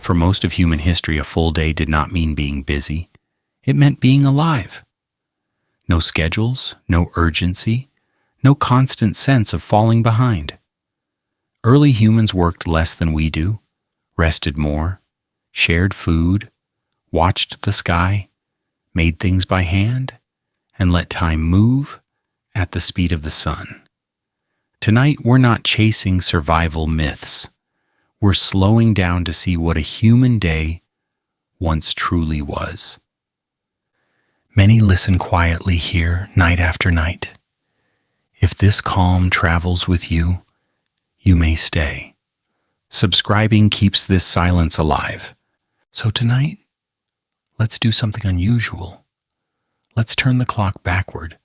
For most of human history, a full day did not mean being busy. It meant being alive. No schedules, no urgency, no constant sense of falling behind. Early humans worked less than we do, rested more, shared food, watched the sky, made things by hand, and let time move at the speed of the sun. Tonight, we're not chasing survival myths. We're slowing down to see what a human day once truly was. Many listen quietly here night after night. If this calm travels with you, you may stay. Subscribing keeps this silence alive. So tonight, let's do something unusual. Let's turn the clock backward,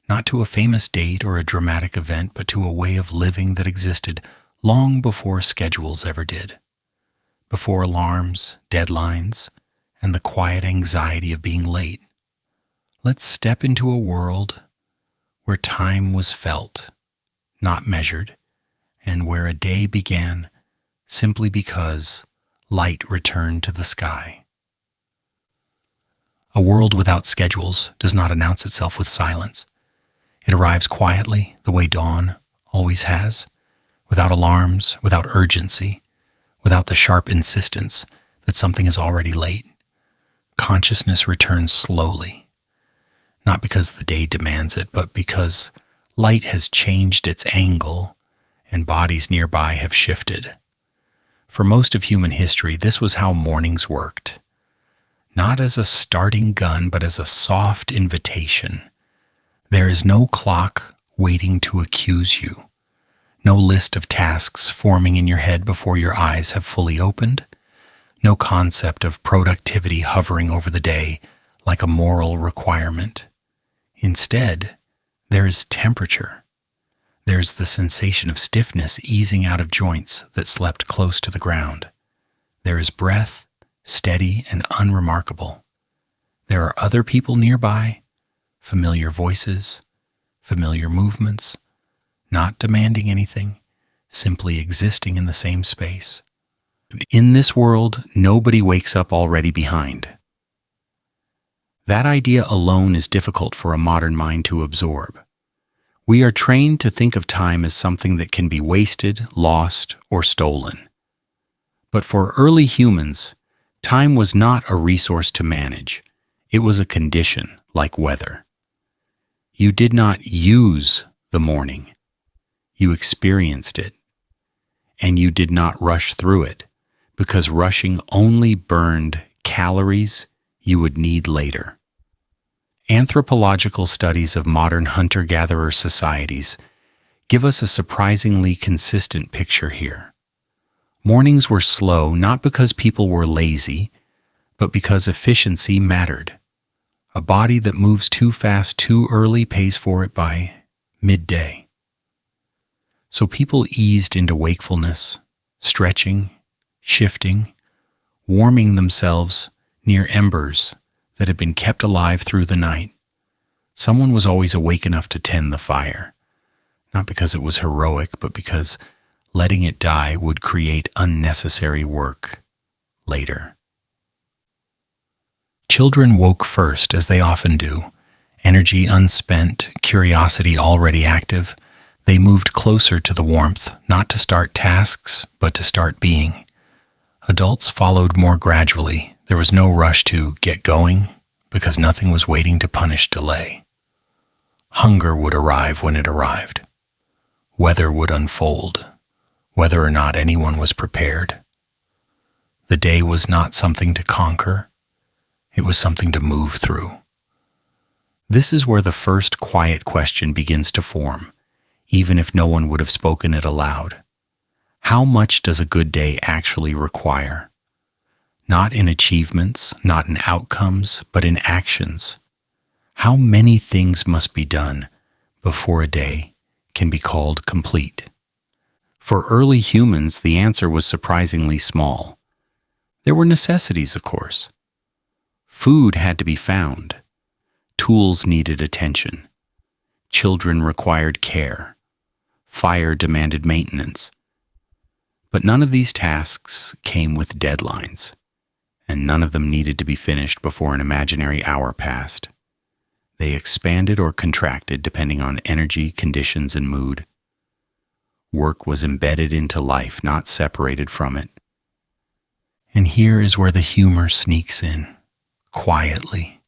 not to a famous date or a dramatic event, but to a way of living that existed long before schedules ever did, before alarms, deadlines, and the quiet anxiety of being late. Let's step into a world where time was felt, not measured, and where a day began simply because light returned to the sky. A world without schedules does not announce itself with silence. It arrives quietly, the way dawn always has, without alarms, without urgency, without the sharp insistence that something is already late. Consciousness returns slowly, not because the day demands it, but because light has changed its angle and bodies nearby have shifted. For most of human history, this was how mornings worked. Not as a starting gun, but as a soft invitation. There is no clock waiting to accuse you. No list of tasks forming in your head before your eyes have fully opened. No concept of productivity hovering over the day like a moral requirement. Instead, there is temperature. There's the sensation of stiffness easing out of joints that slept close to the ground. There is breath, steady and unremarkable. There are other people nearby, familiar voices, familiar movements, not demanding anything, simply existing in the same space. In this world, nobody wakes up already behind. That idea alone is difficult for a modern mind to absorb. We are trained to think of time as something that can be wasted, lost, or stolen. But for early humans, time was not a resource to manage. It was a condition, like weather. You did not use the morning. You experienced it. And you did not rush through it, because rushing only burned calories you would need later. Anthropological studies of modern hunter-gatherer societies give us a surprisingly consistent picture here. Mornings were slow not because people were lazy, but because efficiency mattered. A body that moves too fast too early pays for it by midday. So people eased into wakefulness, stretching, shifting, warming themselves near embers that had been kept alive through the night. Someone was always awake enough to tend the fire, not because it was heroic, but because letting it die would create unnecessary work later. Children woke first, as they often do. Energy unspent, curiosity already active. They moved closer to the warmth, not to start tasks, but to start being. Adults followed more gradually. There was no rush to get going, because nothing was waiting to punish delay. Hunger would arrive when it arrived. Weather would unfold, whether or not anyone was prepared. The day was not something to conquer. It was something to move through. This is where the first quiet question begins to form, even if no one would have spoken it aloud. How much does a good day actually require? Not in achievements, not in outcomes, but in actions. How many things must be done before a day can be called complete? For early humans, the answer was surprisingly small. There were necessities, of course. Food had to be found. Tools needed attention. Children required care. Fire demanded maintenance. But none of these tasks came with deadlines, and none of them needed to be finished before an imaginary hour passed. They expanded or contracted depending on energy, conditions, and mood. Work was embedded into life, not separated from it. And here is where the humor sneaks in, quietly.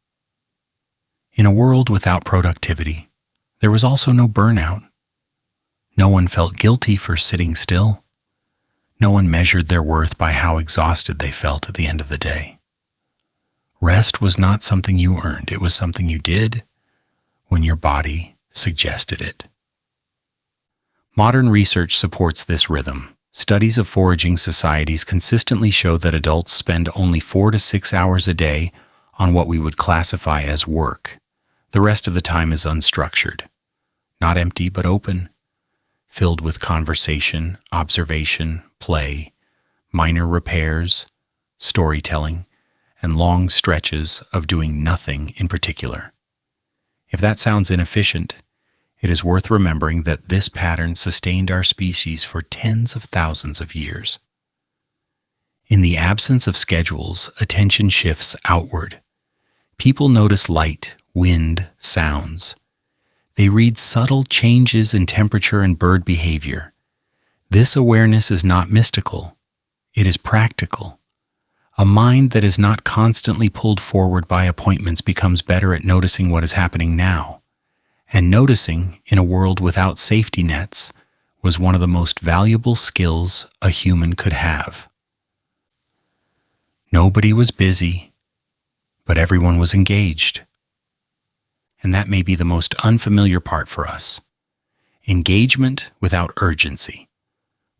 In a world without productivity, there was also no burnout. No one felt guilty for sitting still. No one measured their worth by how exhausted they felt at the end of the day. Rest was not something you earned. It was something you did when your body suggested it. Modern research supports this rhythm. Studies of foraging societies consistently show that adults spend only 4 to 6 hours a day on what we would classify as work. The rest of the time is unstructured, not empty but open, filled with conversation, observation, play, minor repairs, storytelling, and long stretches of doing nothing in particular. If that sounds inefficient, it is worth remembering that this pattern sustained our species for tens of thousands of years. In the absence of schedules, attention shifts outward. People notice light, wind, sounds. They read subtle changes in temperature and bird behavior. This awareness is not mystical. It is practical. A mind that is not constantly pulled forward by appointments becomes better at noticing what is happening now. And noticing, in a world without safety nets, was one of the most valuable skills a human could have. Nobody was busy, but everyone was engaged. And that may be the most unfamiliar part for us. Engagement without urgency.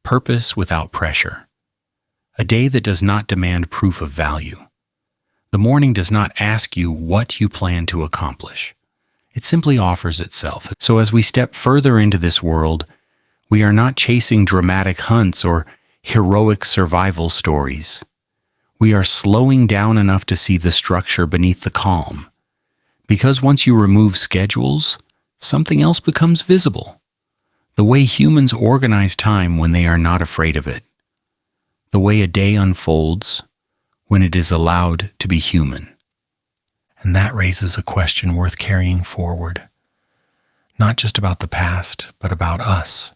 Purpose without pressure. A day that does not demand proof of value. The morning does not ask you what you plan to accomplish. It simply offers itself. So as we step further into this world, we are not chasing dramatic hunts or heroic survival stories. We are slowing down enough to see the structure beneath the calm. Because once you remove schedules, something else becomes visible. The way humans organize time when they are not afraid of it. The way a day unfolds when it is allowed to be human. And that raises a question worth carrying forward. Not just about the past, but about us.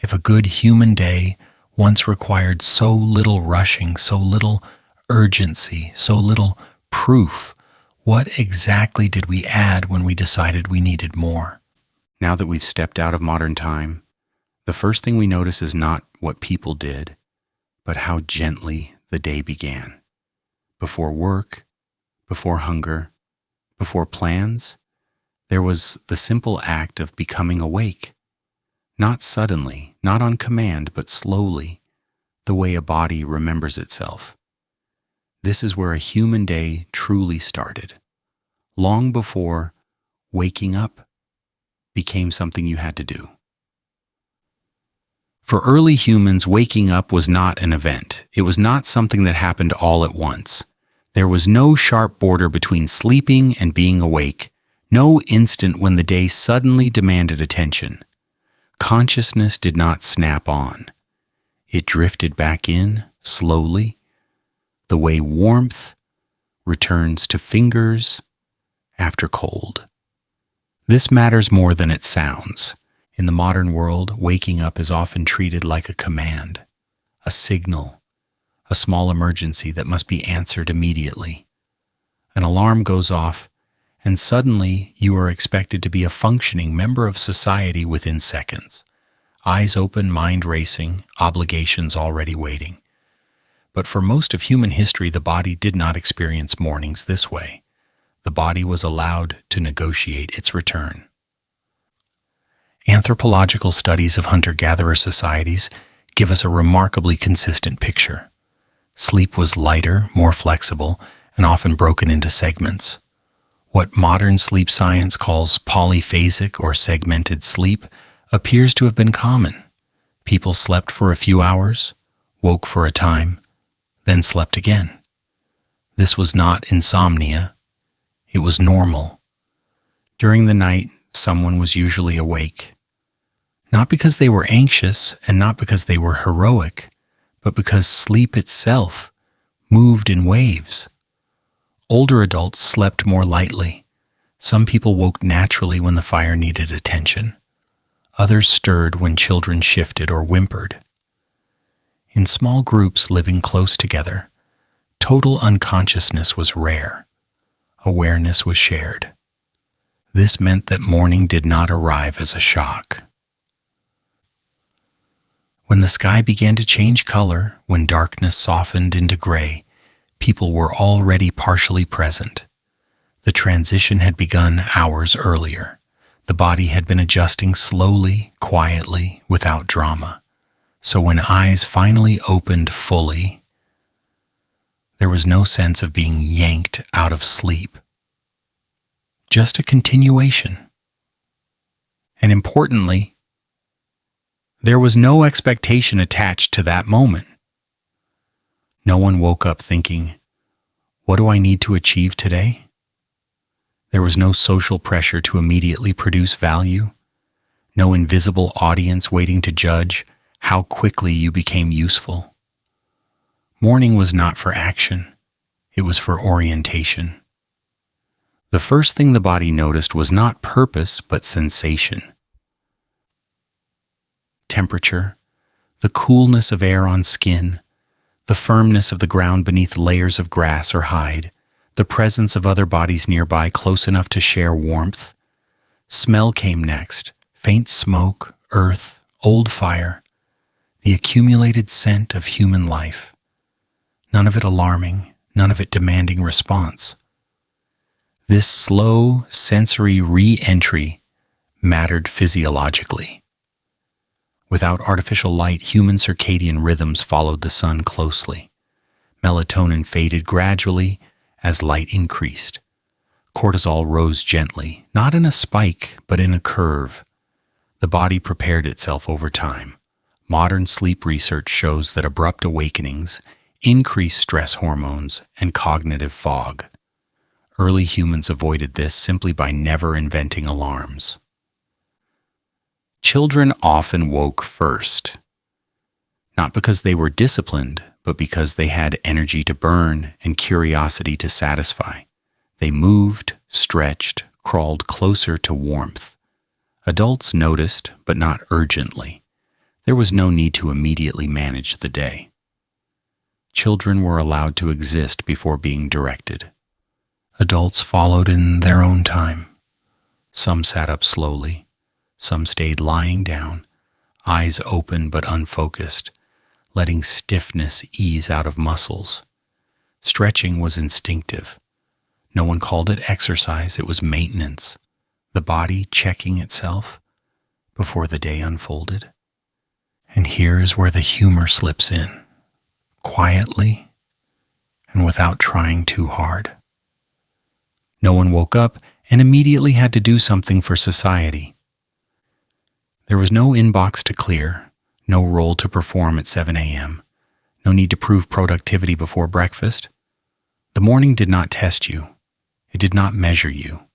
If a good human day once required so little rushing, so little urgency, so little proof, what exactly did we add when we decided we needed more? Now that we've stepped out of modern time, the first thing we notice is not what people did, but how gently the day began. Before work, before hunger, before plans, there was the simple act of becoming awake. Not suddenly, not on command, but slowly, the way a body remembers itself. This is where a human day truly started, long before waking up became something you had to do. For early humans, waking up was not an event. It was not something that happened all at once. There was no sharp border between sleeping and being awake, no instant when the day suddenly demanded attention. Consciousness did not snap on. It drifted back in, slowly, the way warmth returns to fingers after cold. This matters more than it sounds. In the modern world, waking up is often treated like a command, a signal, a small emergency that must be answered immediately. An alarm goes off, and suddenly you are expected to be a functioning member of society within seconds. Eyes open, mind racing, obligations already waiting. But for most of human history, the body did not experience mornings this way. The body was allowed to negotiate its return. Anthropological studies of hunter-gatherer societies give us a remarkably consistent picture. Sleep was lighter, more flexible, and often broken into segments. What modern sleep science calls polyphasic or segmented sleep appears to have been common. People slept for a few hours, woke for a time, then slept again. This was not insomnia. It was normal. During the night, someone was usually awake. Not because they were anxious and not because they were heroic, but because sleep itself moved in waves. Older adults slept more lightly. Some people woke naturally when the fire needed attention. Others stirred when children shifted or whimpered. In small groups living close together, total unconsciousness was rare. Awareness was shared. This meant that morning did not arrive as a shock. When the sky began to change color, when darkness softened into gray, people were already partially present. The transition had begun hours earlier. The body had been adjusting slowly, quietly, without drama. So when eyes finally opened fully, there was no sense of being yanked out of sleep. Just a continuation. And importantly, there was no expectation attached to that moment. No one woke up thinking, "What do I need to achieve today?" There was no social pressure to immediately produce value, no invisible audience waiting to judge how quickly you became useful. Morning was not for action, it was for orientation. The first thing the body noticed was not purpose, but sensation. Temperature, the coolness of air on skin, the firmness of the ground beneath layers of grass or hide, the presence of other bodies nearby close enough to share warmth. Smell came next, faint smoke, earth, old fire, the accumulated scent of human life. None of it alarming, none of it demanding response. This slow sensory re-entry mattered physiologically. Without artificial light, human circadian rhythms followed the sun closely. Melatonin faded gradually as light increased. Cortisol rose gently, not in a spike, but in a curve. The body prepared itself over time. Modern sleep research shows that abrupt awakenings increase stress hormones and cognitive fog. Early humans avoided this simply by never inventing alarms. Children often woke first, not because they were disciplined, but because they had energy to burn and curiosity to satisfy. They moved, stretched, crawled closer to warmth. Adults noticed, but not urgently. There was no need to immediately manage the day. Children were allowed to exist before being directed. Adults followed in their own time. Some sat up slowly. Some stayed lying down, eyes open but unfocused, letting stiffness ease out of muscles. Stretching was instinctive. No one called it exercise, it was maintenance. The body checking itself before the day unfolded. And here is where the humor slips in, quietly and without trying too hard. No one woke up and immediately had to do something for society. There was no inbox to clear, no role to perform at 7 a.m., no need to prove productivity before breakfast. The morning did not test you. It did not measure you.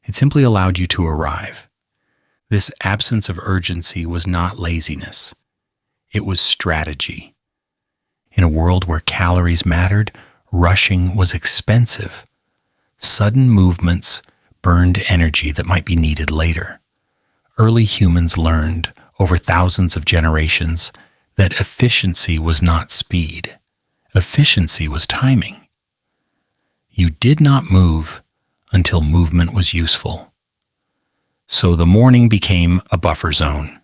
It simply allowed you to arrive. This absence of urgency was not laziness. It was strategy. In a world where calories mattered, rushing was expensive. Sudden movements burned energy that might be needed later. Early humans learned, over thousands of generations, that efficiency was not speed. Efficiency was timing. You did not move until movement was useful. So the morning became a buffer zone,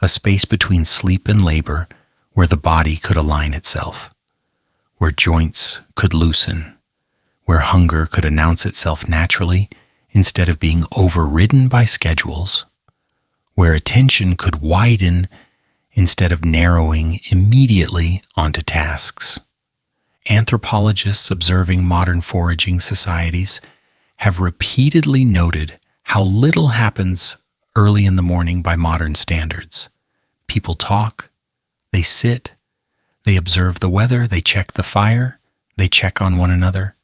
a space between sleep and labor where the body could align itself, where joints could loosen, where hunger could announce itself naturally instead of being overridden by schedules, where attention could widen instead of narrowing immediately onto tasks. Anthropologists observing modern foraging societies have repeatedly noted how little happens early in the morning by modern standards. People talk, they sit, they observe the weather, they check the fire, they check on one another.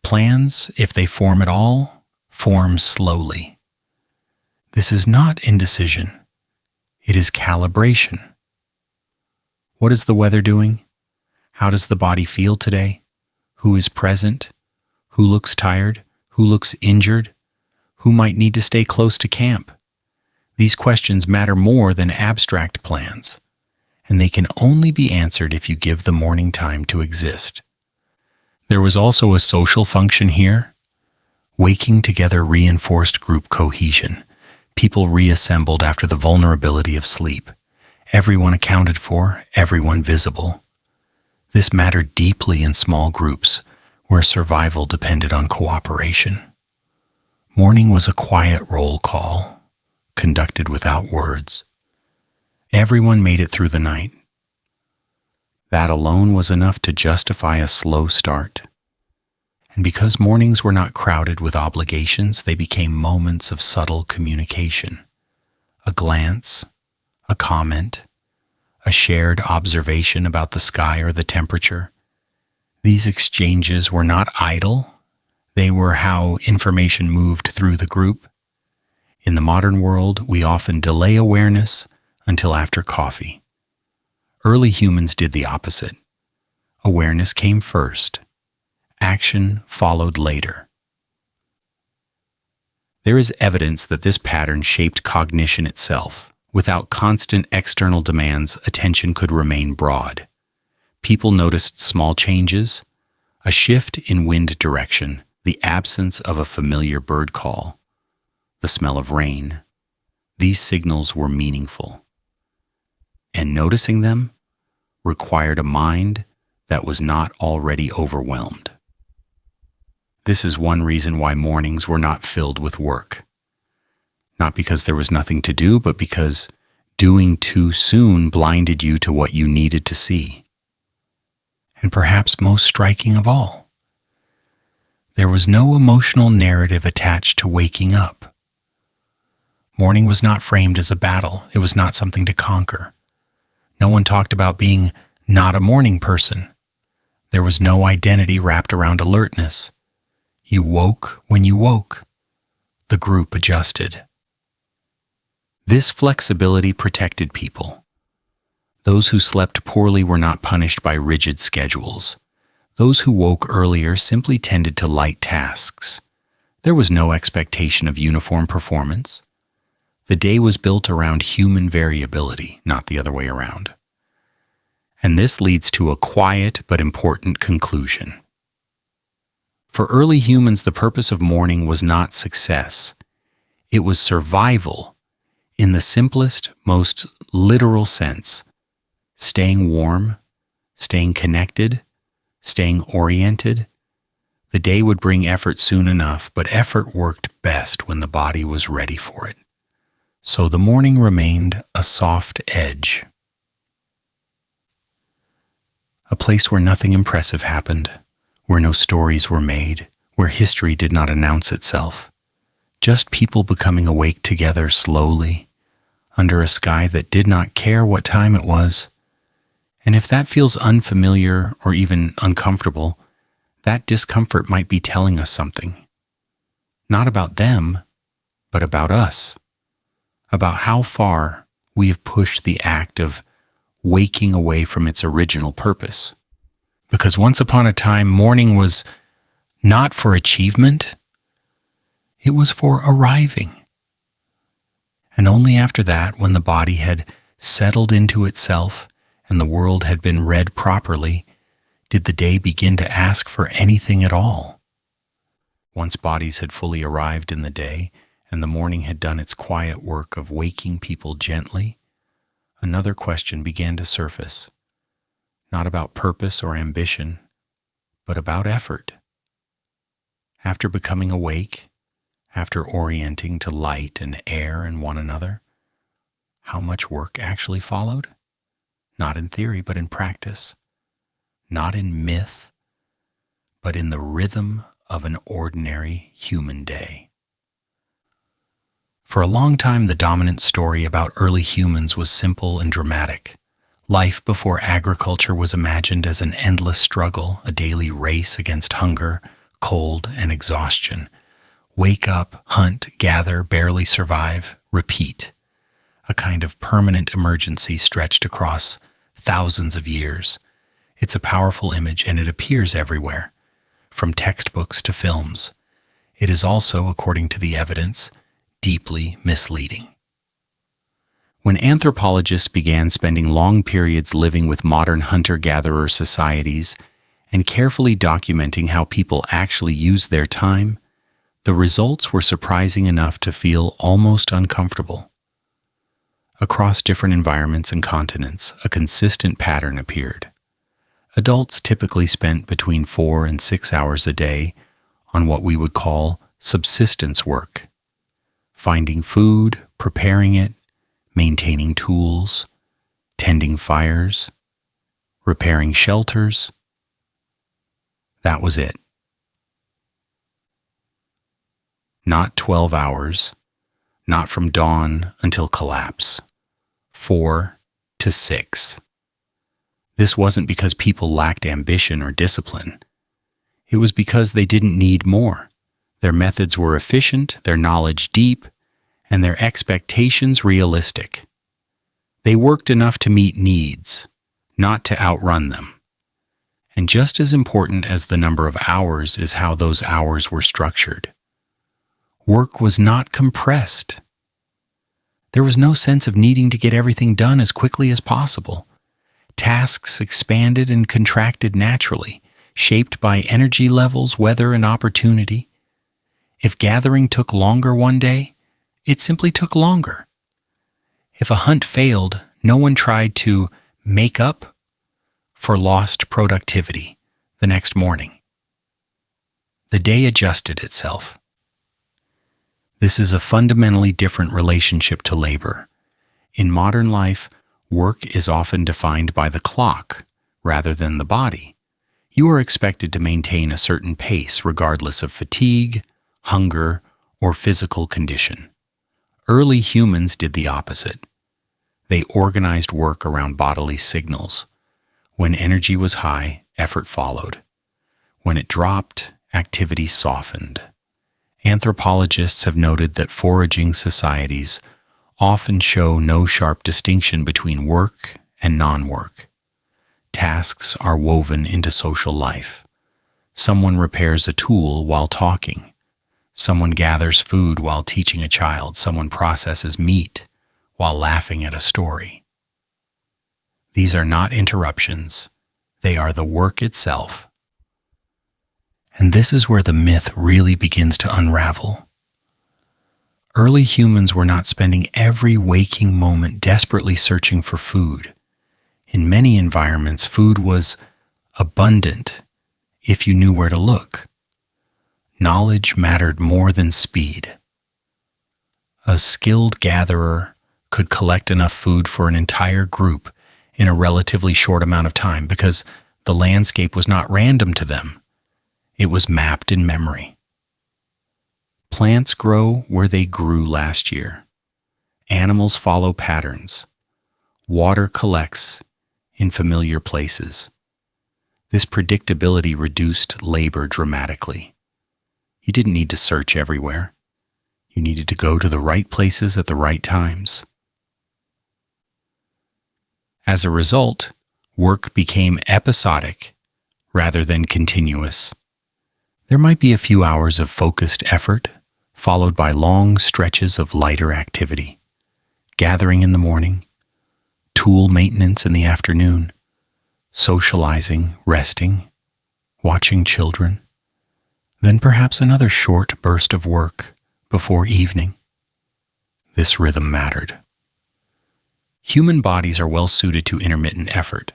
Plans, if they form at all, form slowly. This is not indecision. It is calibration. What is the weather doing? How does the body feel today? Who is present? Who looks tired? Who looks injured? Who might need to stay close to camp? These questions matter more than abstract plans, and they can only be answered if you give the morning time to exist. There was also a social function here. Waking together reinforced group cohesion. People reassembled after the vulnerability of sleep. Everyone accounted for, everyone visible. This mattered deeply in small groups where survival depended on cooperation. Morning was a quiet roll call, conducted without words. Everyone made it through the night. That alone was enough to justify a slow start. And because mornings were not crowded with obligations, they became moments of subtle communication. A glance, a comment, a shared observation about the sky or the temperature. These exchanges were not idle. They were how information moved through the group. In the modern world, we often delay awareness until after coffee. Early humans did the opposite. Awareness came first. Action followed later. There is evidence that this pattern shaped cognition itself. Without constant external demands, attention could remain broad. People noticed small changes, a shift in wind direction, the absence of a familiar bird call, the smell of rain. These signals were meaningful. And noticing them required a mind that was not already overwhelmed. This is one reason why mornings were not filled with work. Not because there was nothing to do, but because doing too soon blinded you to what you needed to see. And perhaps most striking of all, there was no emotional narrative attached to waking up. Morning was not framed as a battle. It was not something to conquer. No one talked about being not a morning person. There was no identity wrapped around alertness. You woke when you woke. The group adjusted. This flexibility protected people. Those who slept poorly were not punished by rigid schedules. Those who woke earlier simply tended to light tasks. There was no expectation of uniform performance. The day was built around human variability, not the other way around. And this leads to a quiet but important conclusion. For early humans, the purpose of morning was not success. It was survival in the simplest, most literal sense. Staying warm, staying connected, staying oriented. The day would bring effort soon enough, but effort worked best when the body was ready for it. So the morning remained a soft edge. A place where nothing impressive happened, where no stories were made, where history did not announce itself. Just people becoming awake together slowly, under a sky that did not care what time it was. And if that feels unfamiliar or even uncomfortable, that discomfort might be telling us something. Not about them, but about us. About how far we have pushed the act of waking away from its original purpose. Because once upon a time, morning was not for achievement, it was for arriving. And only after that, when the body had settled into itself and the world had been read properly, did the day begin to ask for anything at all. Once bodies had fully arrived in the day and the morning had done its quiet work of waking people gently, another question began to surface. Not about purpose or ambition, but about effort. After becoming awake, after orienting to light and air and one another, how much work actually followed? Not in theory, but in practice. Not in myth, but in the rhythm of an ordinary human day. For a long time, the dominant story about early humans was simple and dramatic. Life before agriculture was imagined as an endless struggle, a daily race against hunger, cold, and exhaustion. Wake up, hunt, gather, barely survive, repeat. A kind of permanent emergency stretched across thousands of years. It's a powerful image and it appears everywhere, from textbooks to films. It is also, according to the evidence, deeply misleading. When anthropologists began spending long periods living with modern hunter-gatherer societies and carefully documenting how people actually use their time, the results were surprising enough to feel almost uncomfortable. Across different environments and continents, a consistent pattern appeared. Adults typically spent between 4 and 6 hours a day on what we would call subsistence work, finding food, preparing it, maintaining tools, tending fires, repairing shelters. That was it. Not 12 hours, not from dawn until collapse. 4 to 6. This wasn't because people lacked ambition or discipline. It was because they didn't need more. Their methods were efficient, their knowledge deep, and their expectations realistic. They worked enough to meet needs, not to outrun them. And just as important as the number of hours is how those hours were structured. Work was not compressed. There was no sense of needing to get everything done as quickly as possible. Tasks expanded and contracted naturally, shaped by energy levels, weather, and opportunity. If gathering took longer one day, it simply took longer. If a hunt failed, no one tried to make up for lost productivity the next morning. The day adjusted itself. This is a fundamentally different relationship to labor. In modern life, work is often defined by the clock rather than the body. You are expected to maintain a certain pace regardless of fatigue, hunger, or physical condition. Early humans did the opposite. They organized work around bodily signals. When energy was high, effort followed. When it dropped, activity softened. Anthropologists have noted that foraging societies often show no sharp distinction between work and non-work. Tasks are woven into social life. Someone repairs a tool while talking. Someone gathers food while teaching a child. Someone processes meat while laughing at a story. These are not interruptions. They are the work itself. And this is where the myth really begins to unravel. Early humans were not spending every waking moment desperately searching for food. In many environments, food was abundant if you knew where to look. Knowledge mattered more than speed. A skilled gatherer could collect enough food for an entire group in a relatively short amount of time because the landscape was not random to them. It was mapped in memory. Plants grow where they grew last year. Animals follow patterns. Water collects in familiar places. This predictability reduced labor dramatically. You didn't need to search everywhere. You needed to go to the right places at the right times. As a result, work became episodic rather than continuous. There might be a few hours of focused effort, followed by long stretches of lighter activity. Gathering in the morning, tool maintenance in the afternoon, socializing, resting, watching children, then perhaps another short burst of work before evening. This rhythm mattered. Human bodies are well suited to intermittent effort,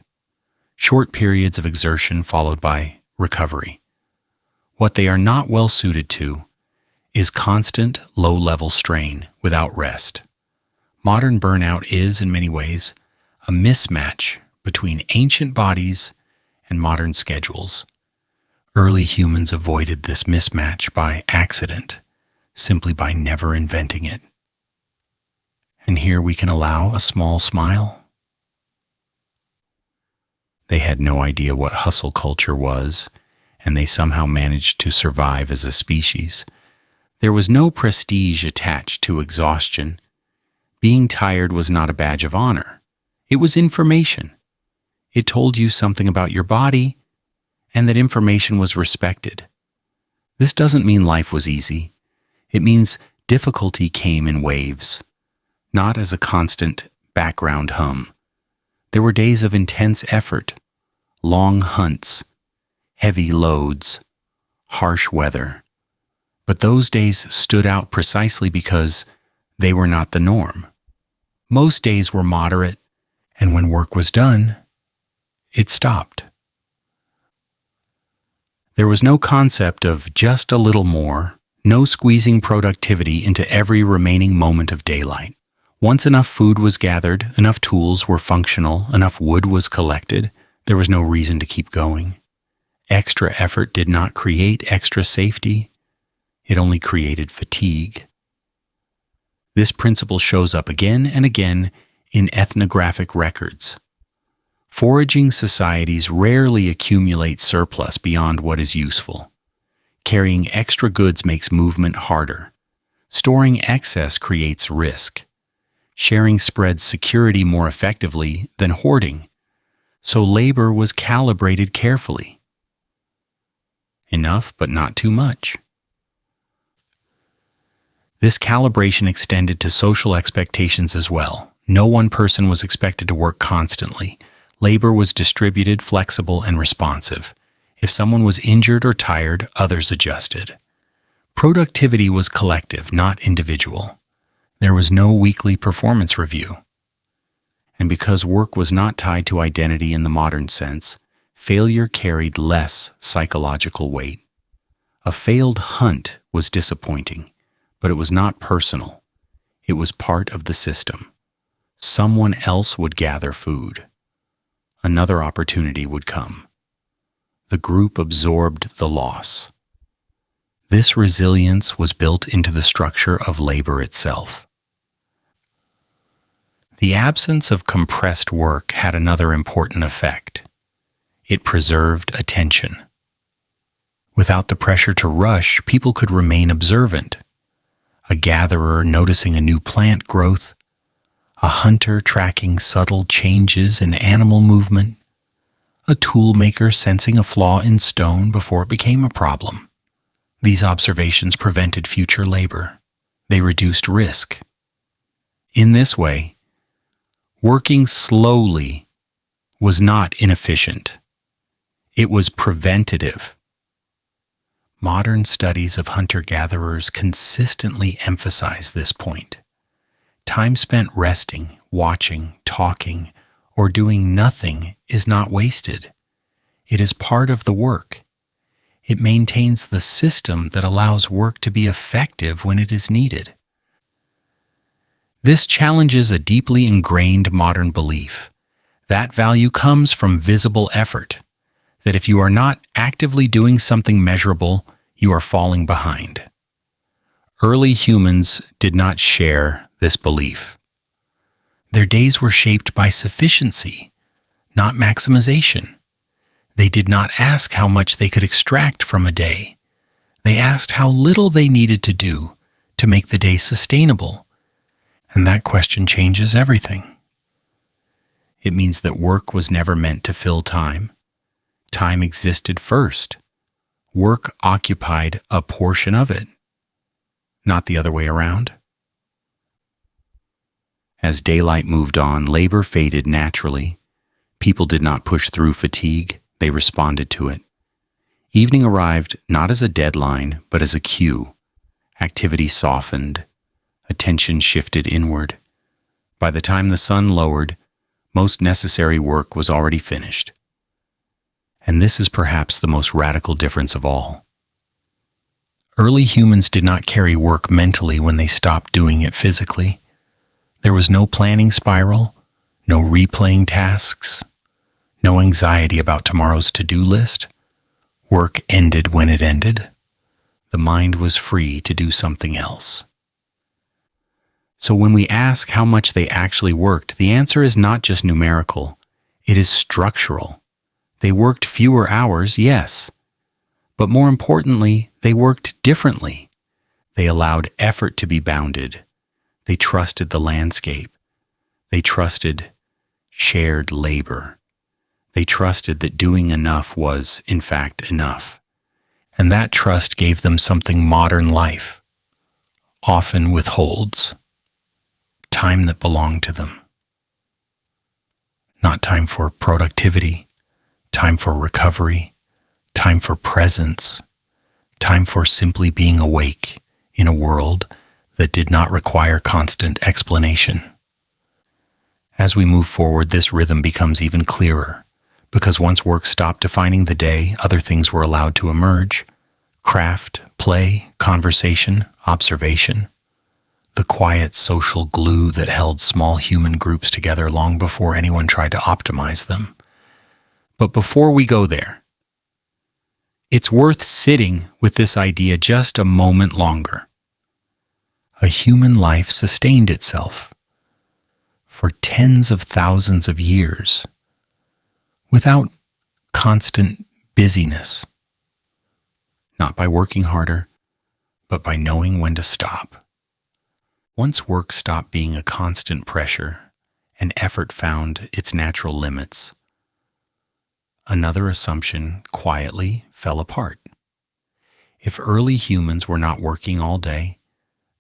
short periods of exertion followed by recovery. What they are not well suited to is constant low-level strain without rest. Modern burnout is, in many ways, a mismatch between ancient bodies and modern schedules. Early humans avoided this mismatch by accident, simply by never inventing it. And here we can allow a small smile. They had no idea what hustle culture was, and they somehow managed to survive as a species. There was no prestige attached to exhaustion. Being tired was not a badge of honor. It was information. It told you something about your body and that information was respected. This doesn't mean life was easy. It means difficulty came in waves, not as a constant background hum. There were days of intense effort, long hunts, heavy loads, harsh weather. But those days stood out precisely because they were not the norm. Most days were moderate, and when work was done, it stopped. There was no concept of just a little more, no squeezing productivity into every remaining moment of daylight. Once enough food was gathered, enough tools were functional, enough wood was collected, there was no reason to keep going. Extra effort did not create extra safety. It only created fatigue. This principle shows up again and again in ethnographic records. Foraging societies rarely accumulate surplus beyond what is useful. Carrying extra goods makes movement harder. Storing excess creates risk. Sharing spreads security more effectively than hoarding, so labor was calibrated carefully. Enough, but not too much. This calibration extended to social expectations as well. No one person was expected to work constantly. Labor was distributed, flexible, and responsive. If someone was injured or tired, others adjusted. Productivity was collective, not individual. There was no weekly performance review. And because work was not tied to identity in the modern sense, failure carried less psychological weight. A failed hunt was disappointing, but it was not personal. It was part of the system. Someone else would gather food. Another opportunity would come. The group absorbed the loss. This resilience was built into the structure of labor itself. The absence of compressed work had another important effect. It preserved attention. Without the pressure to rush, people could remain observant. A gatherer noticing a new plant growth, a hunter tracking subtle changes in animal movement, a toolmaker sensing a flaw in stone before it became a problem. These observations prevented future labor. They reduced risk. In this way, working slowly was not inefficient. It was preventative. Modern studies of hunter-gatherers consistently emphasize this point. Time spent resting, watching, talking, or doing nothing is not wasted. It is part of the work. It maintains the system that allows work to be effective when it is needed. This challenges a deeply ingrained modern belief. That value comes from visible effort, that if you are not actively doing something measurable, you are falling behind. Early humans did not share this belief. Their days were shaped by sufficiency, not maximization. They did not ask how much they could extract from a day. They asked how little they needed to do to make the day sustainable. And that question changes everything. It means that work was never meant to fill time. Time existed first. Work occupied a portion of it, not the other way around. As daylight moved on, labor faded naturally. People did not push through fatigue, they responded to it. Evening arrived not as a deadline, but as a cue. Activity softened. Attention shifted inward. By the time the sun lowered, most necessary work was already finished. And this is perhaps the most radical difference of all. Early humans did not carry work mentally when they stopped doing it physically. There was no planning spiral, no replaying tasks, no anxiety about tomorrow's to-do list. Work ended when it ended. The mind was free to do something else. So when we ask how much they actually worked, the answer is not just numerical, it is structural. They worked fewer hours, yes, but more importantly, they worked differently. They allowed effort to be bounded. They trusted the landscape. They trusted shared labor. They trusted that doing enough was, in fact, enough. And that trust gave them something modern life often withholds: time that belonged to them. Not time for productivity, time for recovery, time for presence, time for simply being awake in a world that did not require constant explanation. As we move forward, this rhythm becomes even clearer, because once work stopped defining the day, other things were allowed to emerge: craft, play, conversation, observation. The quiet social glue that held small human groups together long before anyone tried to optimize them. But before we go there, it's worth sitting with this idea just a moment longer. A human life sustained itself for tens of thousands of years without constant busyness, not by working harder, but by knowing when to stop. Once work stopped being a constant pressure and effort found its natural limits, another assumption quietly fell apart. If early humans were not working all day,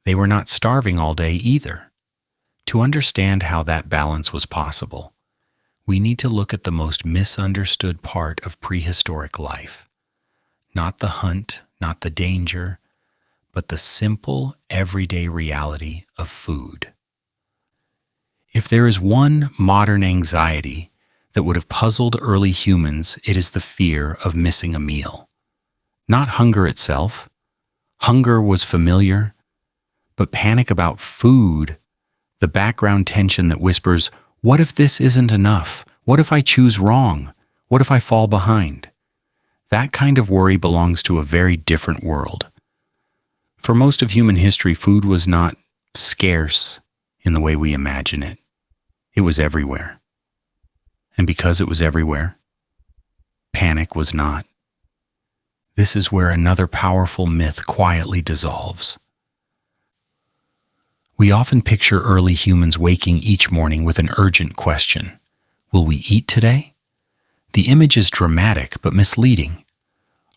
they were not starving all day either. To understand how that balance was possible, we need to look at the most misunderstood part of prehistoric life. Not the hunt, not the danger, but the simple, everyday reality of food. If there is one modern anxiety that would have puzzled early humans, it is the fear of missing a meal. Not hunger itself. Hunger was familiar, but panic about food, the background tension that whispers, what if this isn't enough? What if I choose wrong? What if I fall behind? That kind of worry belongs to a very different world. For most of human history, food was not scarce in the way we imagine it. It was everywhere. And because it was everywhere, panic was not. This is where another powerful myth quietly dissolves. We often picture early humans waking each morning with an urgent question: will we eat today? The image is dramatic but misleading.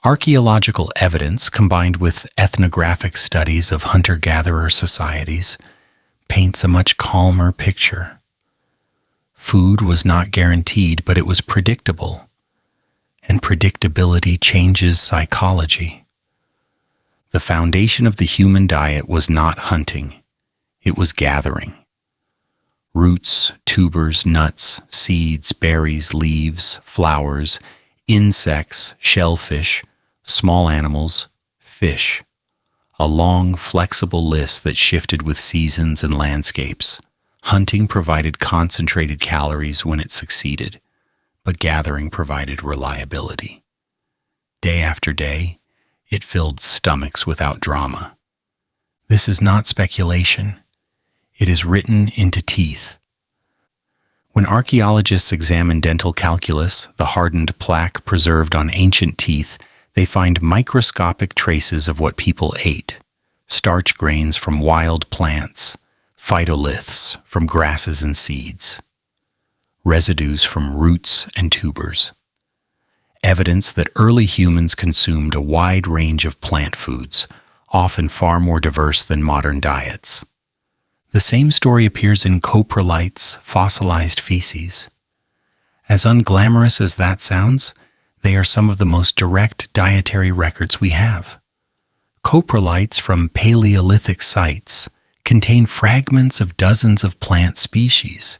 Archaeological evidence, combined with ethnographic studies of hunter-gatherer societies, paints a much calmer picture. Food was not guaranteed, but it was predictable, and predictability changes psychology. The foundation of the human diet was not hunting, it was gathering. Roots, tubers, nuts, seeds, berries, leaves, flowers, insects, shellfish, small animals, fish. A long, flexible list that shifted with seasons and landscapes. Hunting provided concentrated calories when it succeeded, but gathering provided reliability. Day after day, it filled stomachs without drama. This is not speculation. It is written into teeth. When archaeologists examine dental calculus, the hardened plaque preserved on ancient teeth, they find microscopic traces of what people ate: starch grains from wild plants, phytoliths from grasses and seeds, residues from roots and tubers. Evidence that early humans consumed a wide range of plant foods, often far more diverse than modern diets. The same story appears in coprolites, fossilized feces. As unglamorous as that sounds, they are some of the most direct dietary records we have. Coprolites from Paleolithic sites contain fragments of dozens of plant species,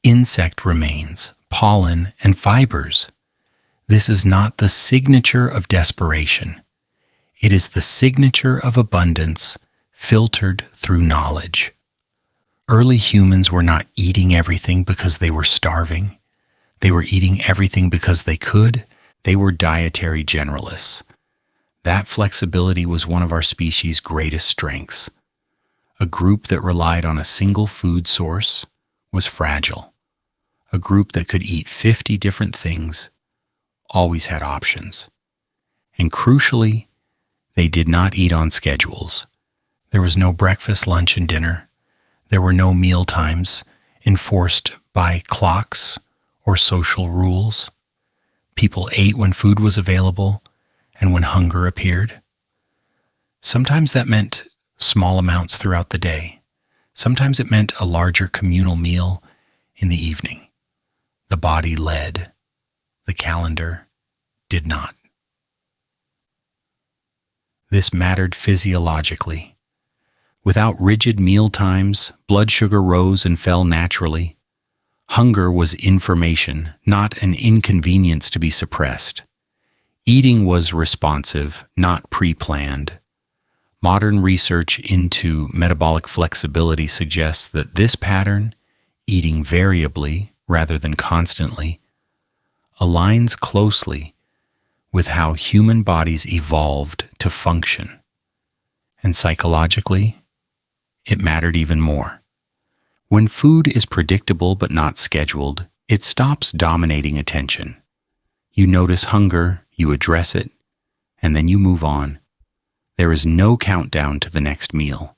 insect remains, pollen, and fibers. This is not the signature of desperation. It is the signature of abundance filtered through knowledge. Early humans were not eating everything because they were starving. They were eating everything because they could. They were dietary generalists. That flexibility was one of our species' greatest strengths. A group that relied on a single food source was fragile. A group that could eat 50 different things always had options. And crucially, they did not eat on schedules. There was no breakfast, lunch, and dinner. There were no meal times enforced by clocks or social rules. People ate when food was available and when hunger appeared. Sometimes that meant small amounts throughout the day. Sometimes it meant a larger communal meal in the evening. The body led. The calendar did not. This mattered physiologically. Without rigid meal times, blood sugar rose and fell naturally. Hunger was information, not an inconvenience to be suppressed. Eating was responsive, not pre-planned. Modern research into metabolic flexibility suggests that this pattern, eating variably rather than constantly, aligns closely with how human bodies evolved to function. And psychologically, it mattered even more. When food is predictable but not scheduled, it stops dominating attention. You notice hunger, you address it, and then you move on. There is no countdown to the next meal,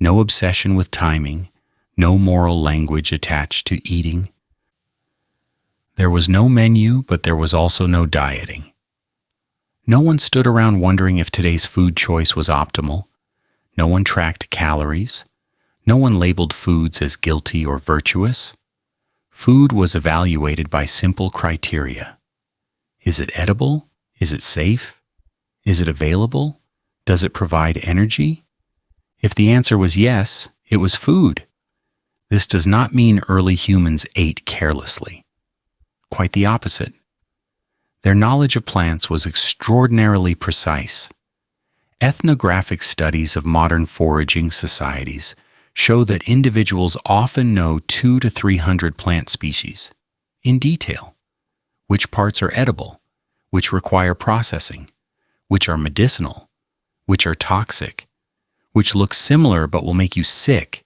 no obsession with timing, no moral language attached to eating. There was no menu, but there was also no dieting. No one stood around wondering if today's food choice was optimal. No one tracked calories. No one labeled foods as guilty or virtuous. Food was evaluated by simple criteria. Is it edible? Is it safe? Is it available? Does it provide energy? If the answer was yes, it was food. This does not mean early humans ate carelessly. Quite the opposite. Their knowledge of plants was extraordinarily precise. Ethnographic studies of modern foraging societies show that individuals often know 200 to 300 plant species in detail. Which parts are edible, which require processing, which are medicinal, which are toxic, which look similar but will make you sick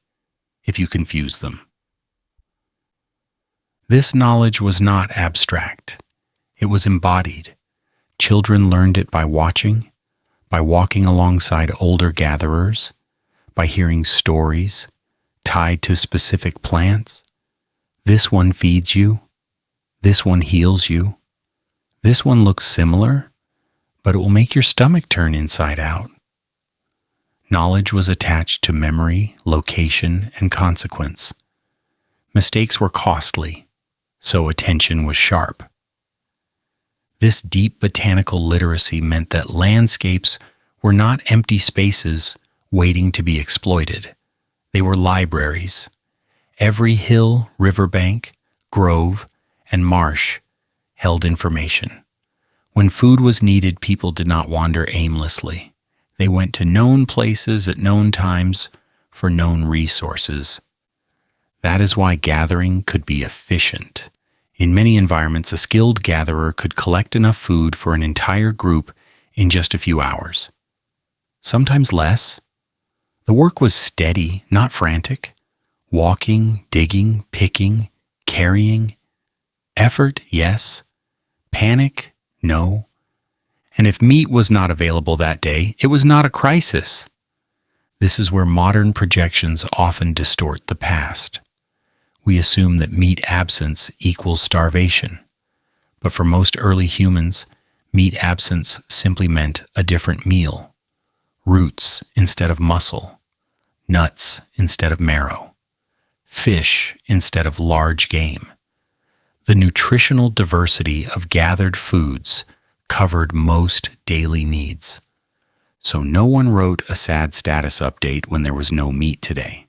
if you confuse them. This knowledge was not abstract. It was embodied. Children learned it by watching, by walking alongside older gatherers, by hearing stories tied to specific plants. This one feeds you. This one heals you. This one looks similar, but it will make your stomach turn inside out. Knowledge was attached to memory, location, and consequence. Mistakes were costly, so attention was sharp. This deep botanical literacy meant that landscapes were not empty spaces waiting to be exploited. They were libraries. Every hill, riverbank, grove, and marsh held information. When food was needed, people did not wander aimlessly. They went to known places at known times for known resources. That is why gathering could be efficient. In many environments, a skilled gatherer could collect enough food for an entire group in just a few hours. Sometimes less. The work was steady, not frantic. Walking, digging, picking, carrying. Effort, yes. Panic, no. And if meat was not available that day, it was not a crisis. This is where modern projections often distort the past. We assume that meat absence equals starvation. But for most early humans, meat absence simply meant a different meal. Roots instead of muscle. Nuts instead of marrow. Fish instead of large game. The nutritional diversity of gathered foods covered most daily needs. So no one wrote a sad status update when there was no meat today.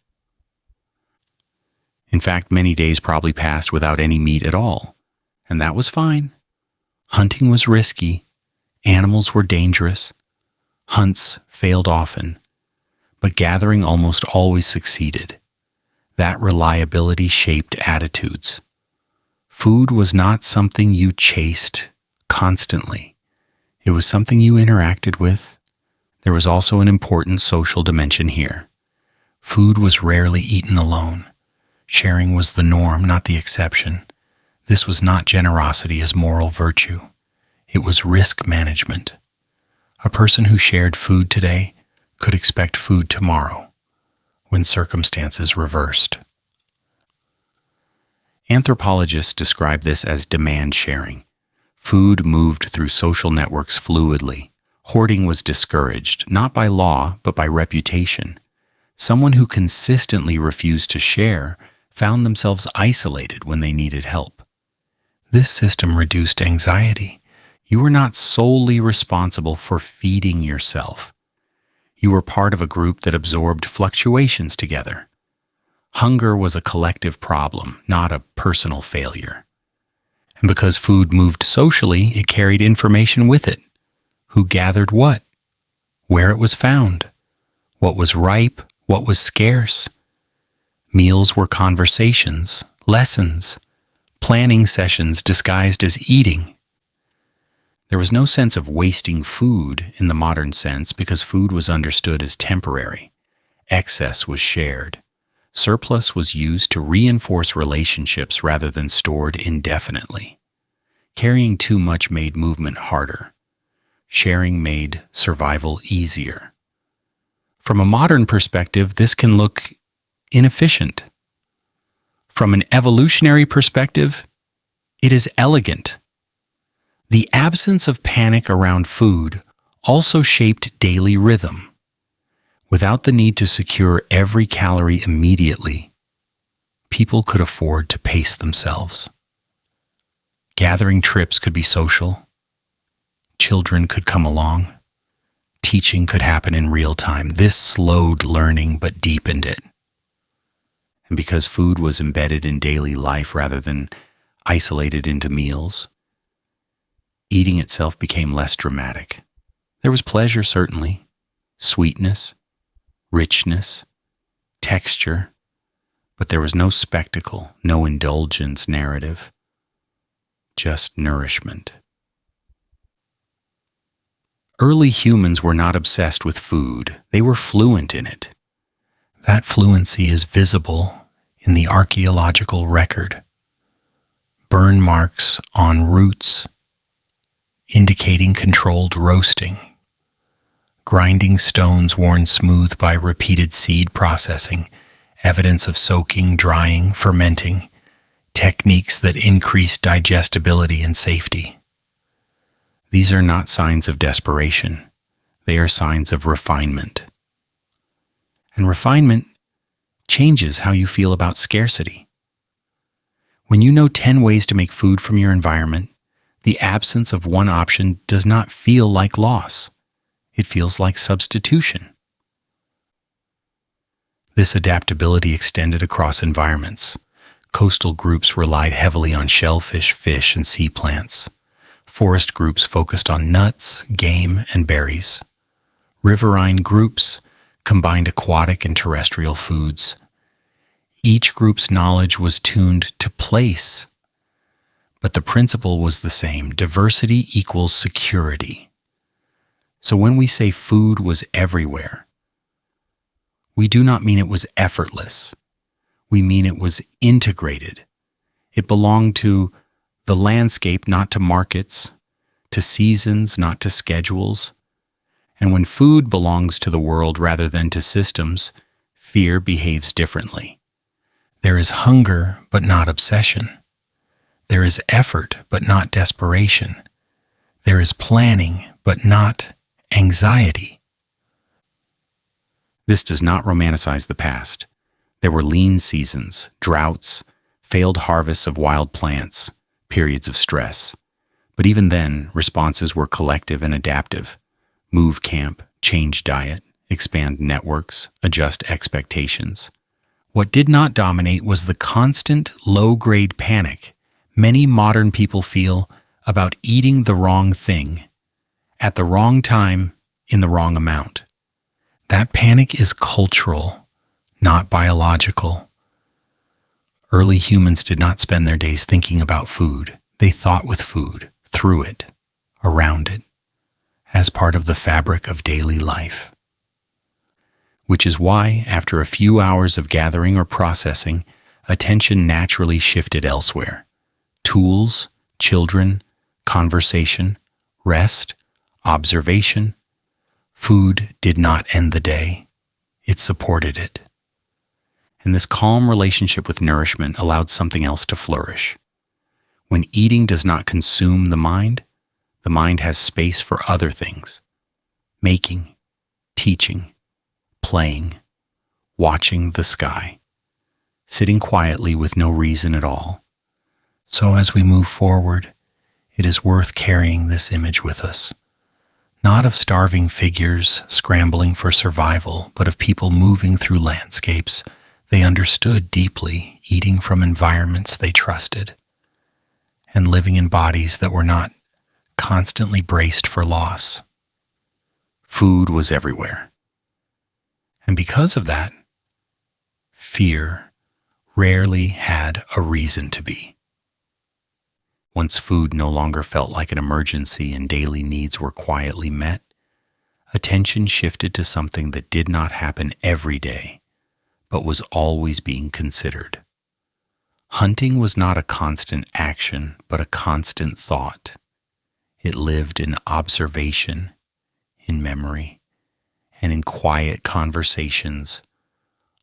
In fact, many days probably passed without any meat at all, and that was fine. Hunting was risky, animals were dangerous, hunts failed often, but gathering almost always succeeded. That reliability shaped attitudes. Food was not something you chased constantly. It was something you interacted with. There was also an important social dimension here. Food was rarely eaten alone. Sharing was the norm, not the exception. This was not generosity as moral virtue. It was risk management. A person who shared food today could expect food tomorrow, when circumstances reversed. Anthropologists describe this as demand sharing. Food moved through social networks fluidly. Hoarding was discouraged, not by law, but by reputation. Someone who consistently refused to share found themselves isolated when they needed help. This system reduced anxiety. You were not solely responsible for feeding yourself. You were part of a group that absorbed fluctuations together. Hunger was a collective problem, not a personal failure. And because food moved socially, it carried information with it. Who gathered what? Where it was found? What was ripe? What was scarce? Meals were conversations, lessons, planning sessions disguised as eating. There was no sense of wasting food in the modern sense because food was understood as temporary. Excess was shared. Surplus was used to reinforce relationships rather than stored indefinitely. Carrying too much made movement harder. Sharing made survival easier. From a modern perspective, this can look inefficient. From an evolutionary perspective, it is elegant. The absence of panic around food also shaped daily rhythm. Without the need to secure every calorie immediately, people could afford to pace themselves. Gathering trips could be social. Children could come along. Teaching could happen in real time. This slowed learning but deepened it. And because food was embedded in daily life rather than isolated into meals, eating itself became less dramatic. There was pleasure, certainly, sweetness, richness, texture, but there was no spectacle, no indulgence narrative, just nourishment. Early humans were not obsessed with food, they were fluent in it. That fluency is visible in the archaeological record. Burn marks on roots indicating controlled roasting. Grinding stones worn smooth by repeated seed processing, evidence of soaking, drying, fermenting, techniques that increase digestibility and safety. These are not signs of desperation. They are signs of refinement. And refinement changes how you feel about scarcity. When you know 10 ways to make food from your environment, the absence of one option does not feel like loss. It feels like substitution. This adaptability extended across environments. Coastal groups relied heavily on shellfish, fish, and sea plants. Forest groups focused on nuts, game, and berries. Riverine groups combined aquatic and terrestrial foods. Each group's knowledge was tuned to place, but the principle was the same: diversity equals security. So when we say food was everywhere, we do not mean it was effortless. We mean it was integrated. It belonged to the landscape, not to markets, to seasons, not to schedules. And when food belongs to the world rather than to systems, fear behaves differently. There is hunger, but not obsession. There is effort, but not desperation. There is planning, but not anxiety. This does not romanticize the past. There were lean seasons, droughts, failed harvests of wild plants, periods of stress. But even then, responses were collective and adaptive. Move camp, change diet, expand networks, adjust expectations. What did not dominate was the constant low-grade panic many modern people feel about eating the wrong thing, at the wrong time, in the wrong amount. That panic is cultural, not biological. Early humans did not spend their days thinking about food. They thought with food, through it, around it, as part of the fabric of daily life. Which is why, after a few hours of gathering or processing, attention naturally shifted elsewhere. Tools, children, conversation, rest, observation. Food did not end the day. It supported it. And this calm relationship with nourishment allowed something else to flourish. When eating does not consume the mind has space for other things: making, teaching, playing, watching the sky, sitting quietly with no reason at all. So as we move forward, it is worth carrying this image with us, not of starving figures scrambling for survival, but of people moving through landscapes they understood deeply, eating from environments they trusted, and living in bodies that were not constantly braced for loss. Food was everywhere. And because of that, fear rarely had a reason to be. Once food no longer felt like an emergency and daily needs were quietly met, attention shifted to something that did not happen every day, but was always being considered. Hunting was not a constant action, but a constant thought. It lived in observation, in memory, and in quiet conversations,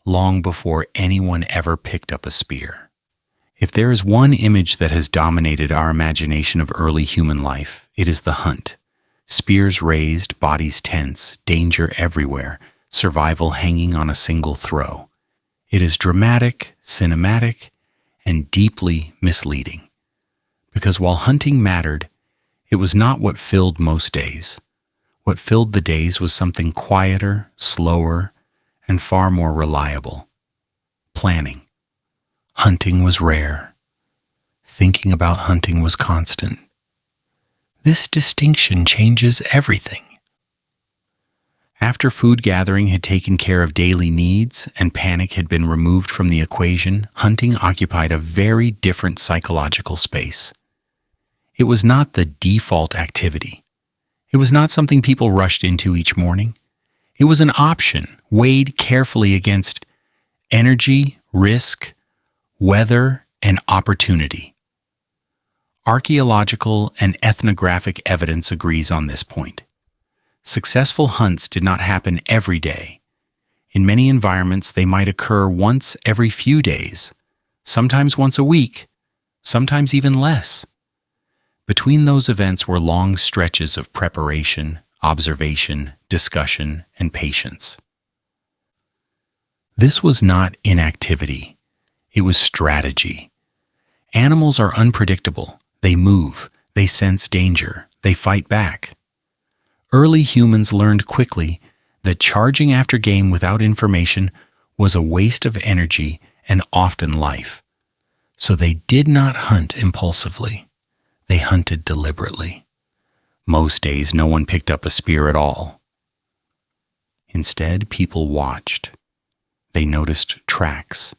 long before anyone ever picked up a spear. If there is one image that has dominated our imagination of early human life, it is the hunt. Spears raised, bodies tense, danger everywhere, survival hanging on a single throw. It is dramatic, cinematic, and deeply misleading. Because while hunting mattered, it was not what filled most days. What filled the days was something quieter, slower, and far more reliable: planning. Hunting was rare. Thinking about hunting was constant. This distinction changes everything. After food gathering had taken care of daily needs and panic had been removed from the equation, hunting occupied a very different psychological space. It was not the default activity. It was not something people rushed into each morning. It was an option weighed carefully against energy, risk, weather, and opportunity. Archaeological and ethnographic evidence agrees on this point. Successful hunts did not happen every day. In many environments, they might occur once every few days, sometimes once a week, sometimes even less. Between those events were long stretches of preparation, observation, discussion, and patience. This was not inactivity. It was strategy. Animals are unpredictable. They move. They sense danger. They fight back. Early humans learned quickly that charging after game without information was a waste of energy and often life. So they did not hunt impulsively. They hunted deliberately. Most days, no one picked up a spear at all. Instead, people watched. They noticed tracks.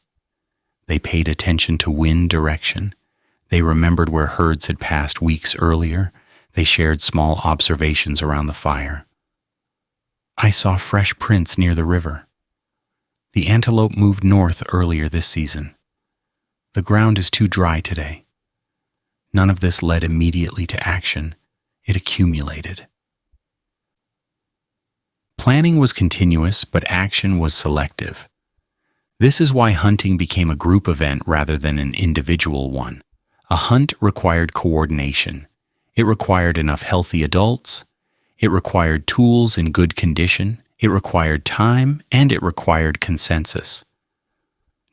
They paid attention to wind direction. They remembered where herds had passed weeks earlier. They shared small observations around the fire. I saw fresh prints near the river. The antelope moved north earlier this season. The ground is too dry today. None of this led immediately to action. It accumulated. Planning was continuous, but action was selective. This is why hunting became a group event rather than an individual one. A hunt required coordination. It required enough healthy adults. It required tools in good condition. It required time, and it required consensus.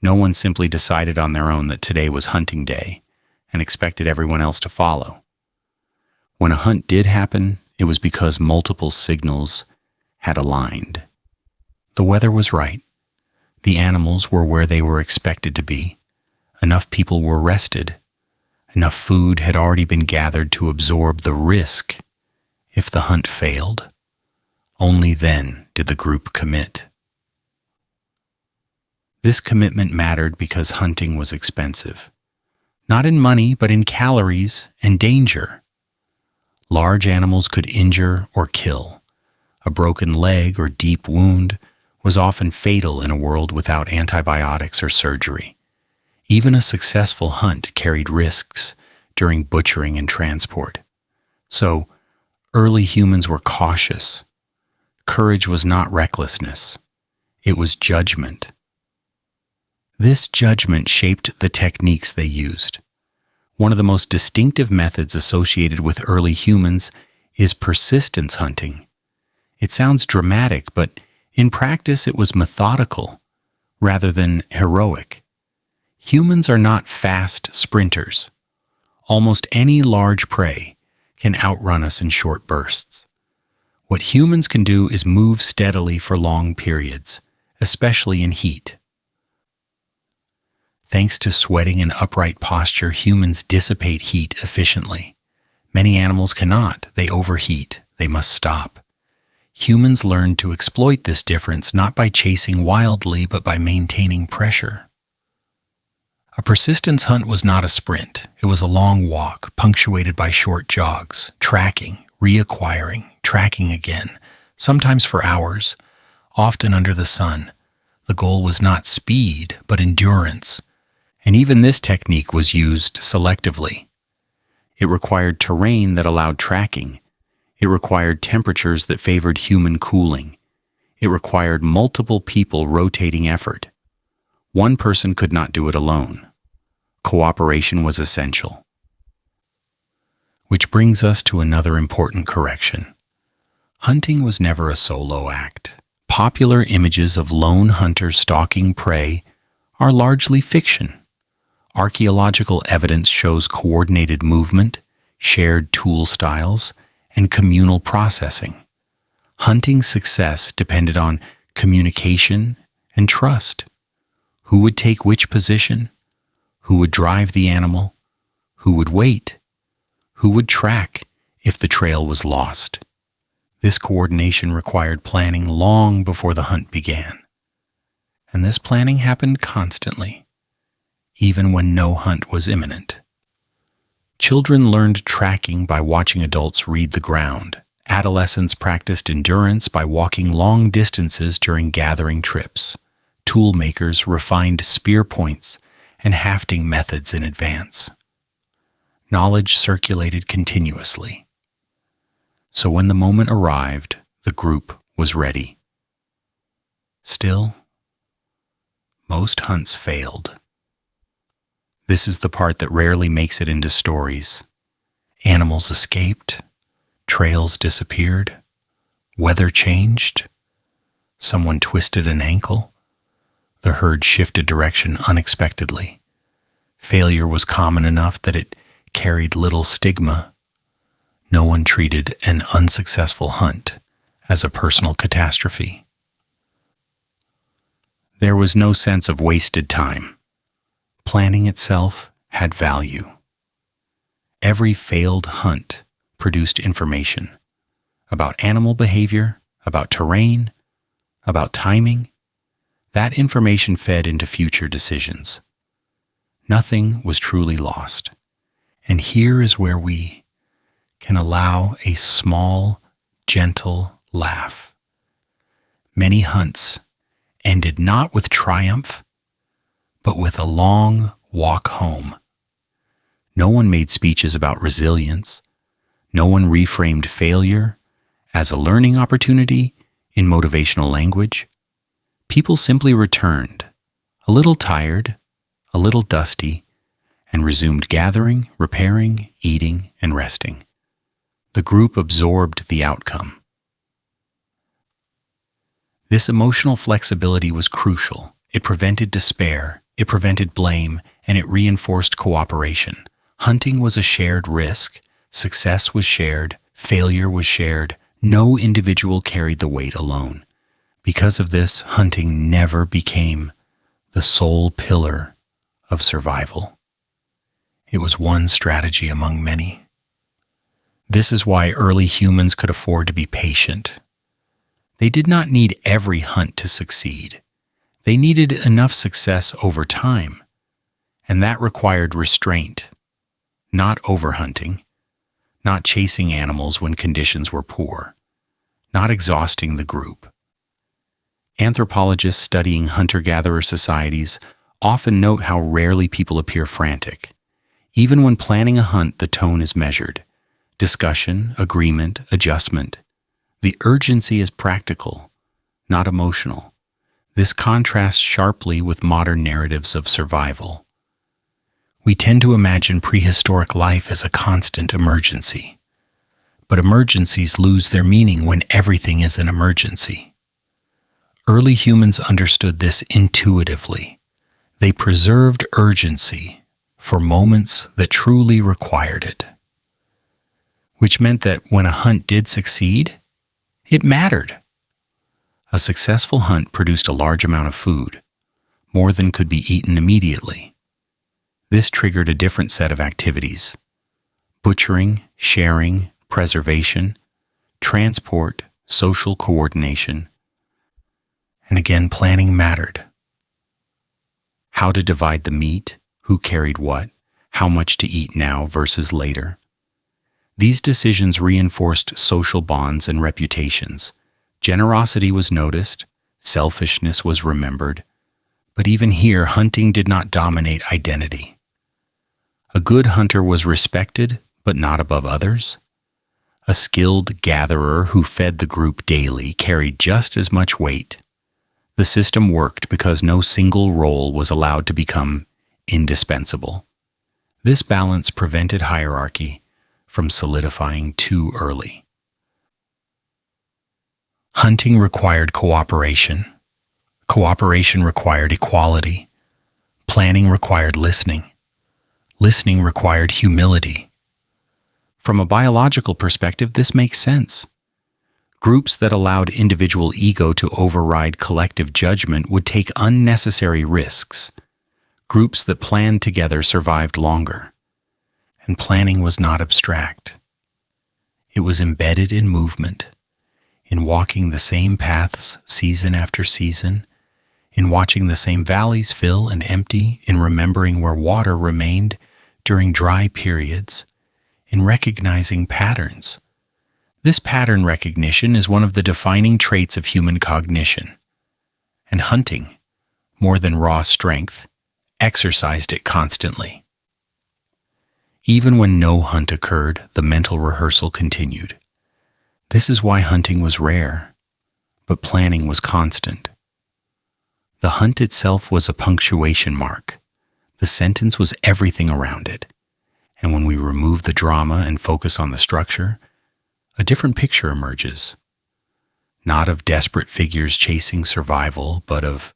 No one simply decided on their own that today was hunting day and expected everyone else to follow. When a hunt did happen, it was because multiple signals had aligned. The weather was right. The animals were where they were expected to be. Enough people were rested. Enough food had already been gathered to absorb the risk. If the hunt failed, only then did the group commit. This commitment mattered because hunting was expensive. Not in money, but in calories and danger. Large animals could injure or kill. A broken leg or deep wound was often fatal in a world without antibiotics or surgery. Even a successful hunt carried risks during butchering and transport. So, early humans were cautious. Courage was not recklessness. It was judgment. This judgment shaped the techniques they used. One of the most distinctive methods associated with early humans is persistence hunting. It sounds dramatic, but in practice it was methodical rather than heroic. Humans are not fast sprinters. Almost any large prey can outrun us in short bursts. What humans can do is move steadily for long periods, especially in heat. Thanks to sweating and upright posture, humans dissipate heat efficiently. Many animals cannot. They overheat. They must stop. Humans learn to exploit this difference not by chasing wildly, but by maintaining pressure. A persistence hunt was not a sprint. It was a long walk, punctuated by short jogs, tracking, reacquiring, tracking again, sometimes for hours, often under the sun. The goal was not speed, but endurance. And even this technique was used selectively. It required terrain that allowed tracking. It required temperatures that favored human cooling. It required multiple people rotating effort. One person could not do it alone. Cooperation was essential. Which brings us to another important correction. Hunting was never a solo act. Popular images of lone hunters stalking prey are largely fiction. Archaeological evidence shows coordinated movement, shared tool styles, and communal processing. Hunting success depended on communication and trust. Who would take which position? Who would drive the animal? Who would wait? Who would track if the trail was lost? This coordination required planning long before the hunt began. And this planning happened constantly, even when no hunt was imminent. Children learned tracking by watching adults read the ground. Adolescents practiced endurance by walking long distances during gathering trips. Tool makers refined spear points and hafting methods in advance. Knowledge circulated continuously. So when the moment arrived, the group was ready. Still, most hunts failed. This is the part that rarely makes it into stories. Animals escaped, trails disappeared, weather changed, someone twisted an ankle, the herd shifted direction unexpectedly. Failure was common enough that it carried little stigma. No one treated an unsuccessful hunt as a personal catastrophe. There was no sense of wasted time. Planning itself had value. Every failed hunt produced information about animal behavior, about terrain, about timing. That information fed into future decisions. Nothing was truly lost. And here is where we can allow a small, gentle laugh. Many hunts ended not with triumph, but with a long walk home. No one made speeches about resilience. No one reframed failure as a learning opportunity in motivational language. People simply returned, a little tired, a little dusty, and resumed gathering, repairing, eating, and resting. The group absorbed the outcome. This emotional flexibility was crucial. It prevented despair, it prevented blame, and it reinforced cooperation. Hunting was a shared risk. Success was shared. Failure was shared. No individual carried the weight alone. Because of this, hunting never became the sole pillar of survival. It was one strategy among many. This is why early humans could afford to be patient. They did not need every hunt to succeed. They needed enough success over time, and that required restraint, not overhunting, not chasing animals when conditions were poor, not exhausting the group. Anthropologists studying hunter-gatherer societies often note how rarely people appear frantic. Even when planning a hunt, the tone is measured. Discussion, agreement, adjustment. The urgency is practical, not emotional. This contrasts sharply with modern narratives of survival. We tend to imagine prehistoric life as a constant emergency. But emergencies lose their meaning when everything is an emergency. Early humans understood this intuitively. They preserved urgency for moments that truly required it. Which meant that when a hunt did succeed, it mattered. A successful hunt produced a large amount of food, more than could be eaten immediately. This triggered a different set of activities: butchering, sharing, preservation, transport, social coordination. And again, planning mattered. How to divide the meat, who carried what, how much to eat now versus later. These decisions reinforced social bonds and reputations. Generosity was noticed, selfishness was remembered, but even here, hunting did not dominate identity. A good hunter was respected, but not above others. A skilled gatherer who fed the group daily carried just as much weight. The system worked because no single role was allowed to become indispensable. This balance prevented hierarchy from solidifying too early. Hunting required cooperation. Cooperation required equality. Planning required listening. Listening required humility. From a biological perspective, this makes sense. Groups that allowed individual ego to override collective judgment would take unnecessary risks. Groups that planned together survived longer. And planning was not abstract. It was embedded in movement, in walking the same paths season after season, in watching the same valleys fill and empty, in remembering where water remained during dry periods, in recognizing patterns. This pattern recognition is one of the defining traits of human cognition. And hunting, more than raw strength, exercised it constantly. Even when no hunt occurred, the mental rehearsal continued. This is why hunting was rare, but planning was constant. The hunt itself was a punctuation mark. The sentence was everything around it. And when we remove the drama and focus on the structure, a different picture emerges. Not of desperate figures chasing survival, but of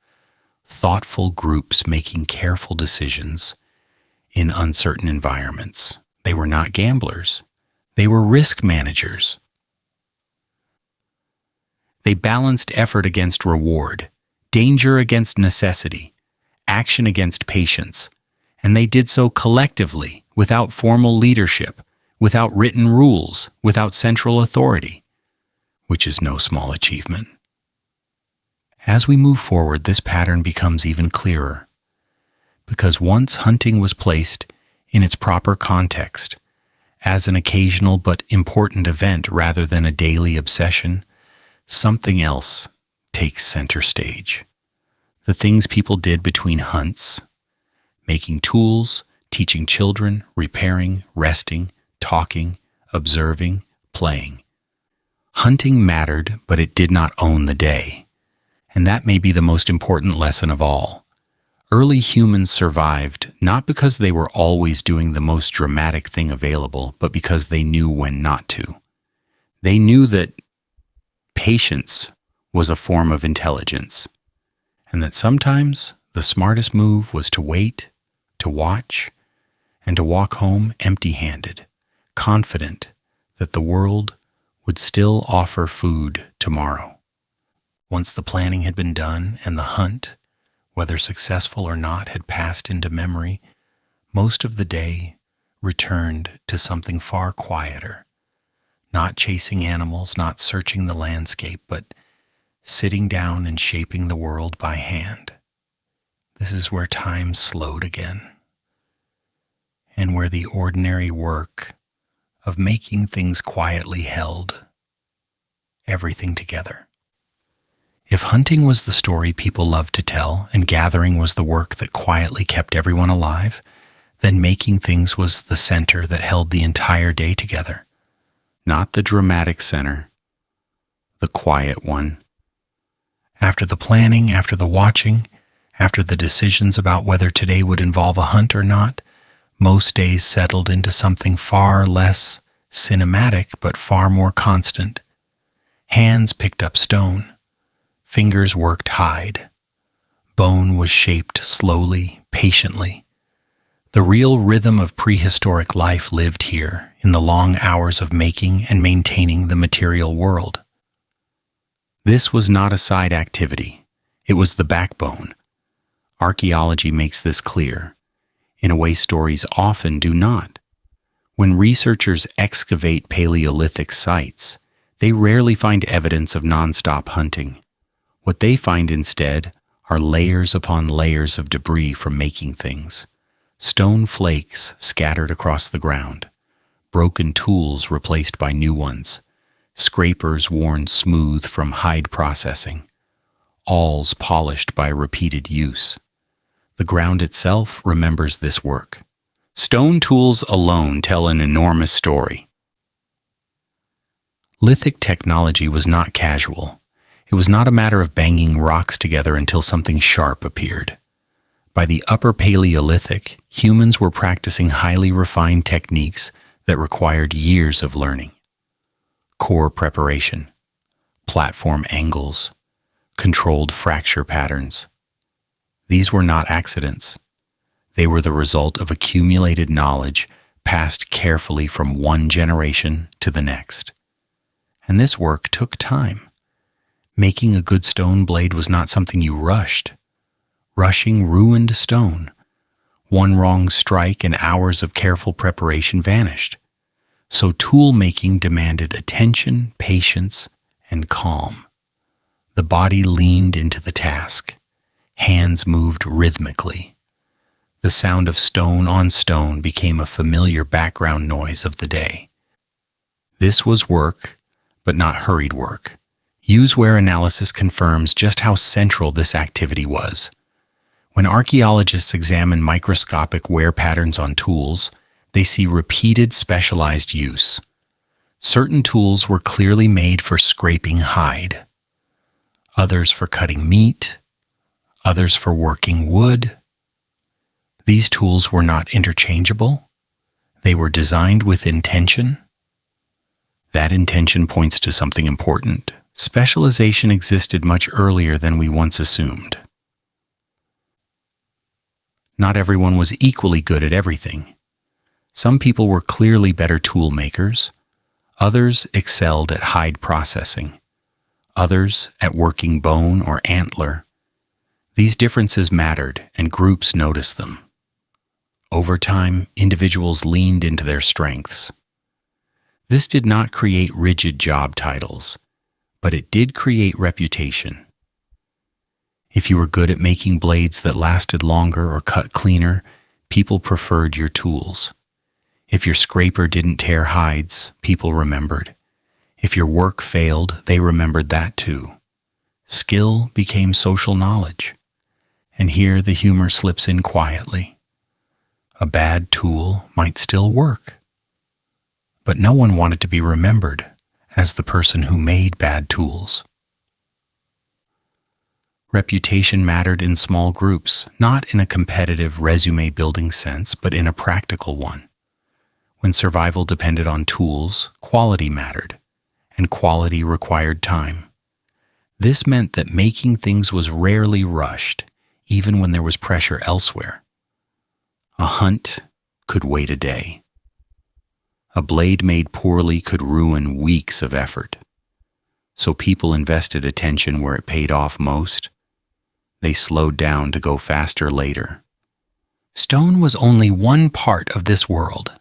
thoughtful groups making careful decisions in uncertain environments. They were not gamblers. They were risk managers. They balanced effort against reward, danger against necessity, action against patience, and they did so collectively, without formal leadership, without written rules, without central authority, which is no small achievement. As we move forward, this pattern becomes even clearer, because once hunting was placed in its proper context, as an occasional but important event rather than a daily obsession, something else takes center stage. The things people did between hunts, making tools, teaching children, repairing, resting, talking, observing, playing. Hunting mattered, but it did not own the day. And that may be the most important lesson of all. Early humans survived not because they were always doing the most dramatic thing available, but because they knew when not to. They knew that patience was a form of intelligence, and that sometimes the smartest move was to wait, to watch, and to walk home empty-handed, confident that the world would still offer food tomorrow. Once the planning had been done and the hunt, whether successful or not, had passed into memory, most of the day returned to something far quieter, not chasing animals, not searching the landscape, but sitting down and shaping the world by hand. This is where time slowed again, and where the ordinary work of making things quietly held everything together. If hunting was the story people loved to tell, and gathering was the work that quietly kept everyone alive, then making things was the center that held the entire day together. Not the dramatic center, the quiet one. After the planning, after the watching, after the decisions about whether today would involve a hunt or not, Most days settled into something far less cinematic but far more constant. Hands picked up stone. Fingers worked hide. Bone was shaped slowly, patiently. The real rhythm of prehistoric life lived here in the long hours of making and maintaining the material world. This was not a side activity. It was the backbone. Archaeology makes this clear, in a way stories often do not. When researchers excavate Paleolithic sites, they rarely find evidence of nonstop hunting. What they find instead are layers upon layers of debris from making things. Stone flakes scattered across the ground, broken tools replaced by new ones, scrapers worn smooth from hide processing, awls polished by repeated use. The ground itself remembers this work. Stone tools alone tell an enormous story. Lithic technology was not casual. It was not a matter of banging rocks together until something sharp appeared. By the Upper Paleolithic, humans were practicing highly refined techniques that required years of learning. Core preparation, platform angles, controlled fracture patterns. These were not accidents. They were the result of accumulated knowledge passed carefully from one generation to the next. And this work took time. Making a good stone blade was not something you rushed. Rushing ruined stone. One wrong strike and hours of careful preparation vanished. So tool making demanded attention, patience, and calm. The body leaned into the task. Hands moved rhythmically. The sound of stone on stone became a familiar background noise of the day. This was work, but not hurried work. Use-wear analysis confirms just how central this activity was. When archaeologists examine microscopic wear patterns on tools, they see repeated specialized use. Certain tools were clearly made for scraping hide, others for cutting meat, others for working wood. These tools were not interchangeable. They were designed with intention. That intention points to something important. Specialization existed much earlier than we once assumed. Not everyone was equally good at everything. Some people were clearly better tool makers. Others excelled at hide processing. Others at working bone or antler. These differences mattered, and groups noticed them. Over time, individuals leaned into their strengths. This did not create rigid job titles, but it did create reputation. If you were good at making blades that lasted longer or cut cleaner, people preferred your tools. If your scraper didn't tear hides, people remembered. If your work failed, they remembered that too. Skill became social knowledge. And here the humor slips in quietly. A bad tool might still work, but no one wanted to be remembered as the person who made bad tools. Reputation mattered in small groups, not in a competitive resume-building sense, but in a practical one. When survival depended on tools, quality mattered, and quality required time. This meant that making things was rarely rushed, even when there was pressure elsewhere. A hunt could wait a day. A blade made poorly could ruin weeks of effort. So people invested attention where it paid off most. They slowed down to go faster later. Stone was only one part of this world.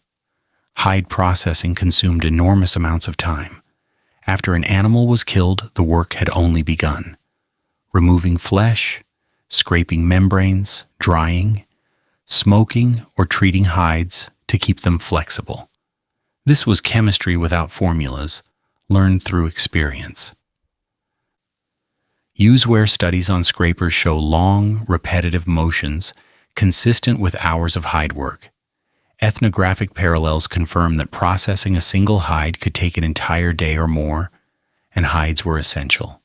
Hide processing consumed enormous amounts of time. After an animal was killed, the work had only begun. Removing flesh, scraping membranes, drying, smoking, or treating hides to keep them flexible. This was chemistry without formulas, learned through experience. Use-wear studies on scrapers show long, repetitive motions consistent with hours of hide work. Ethnographic parallels confirm that processing a single hide could take an entire day or more, and hides were essential.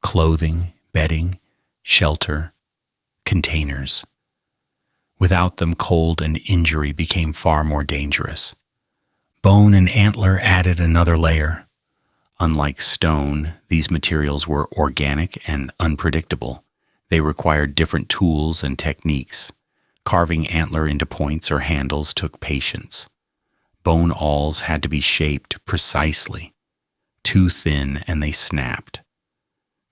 Clothing, bedding, shelter, containers. Without them, cold and injury became far more dangerous. Bone and antler added another layer. Unlike stone, these materials were organic and unpredictable. They required different tools and techniques. Carving antler into points or handles took patience. Bone awls had to be shaped precisely. Too thin and they snapped.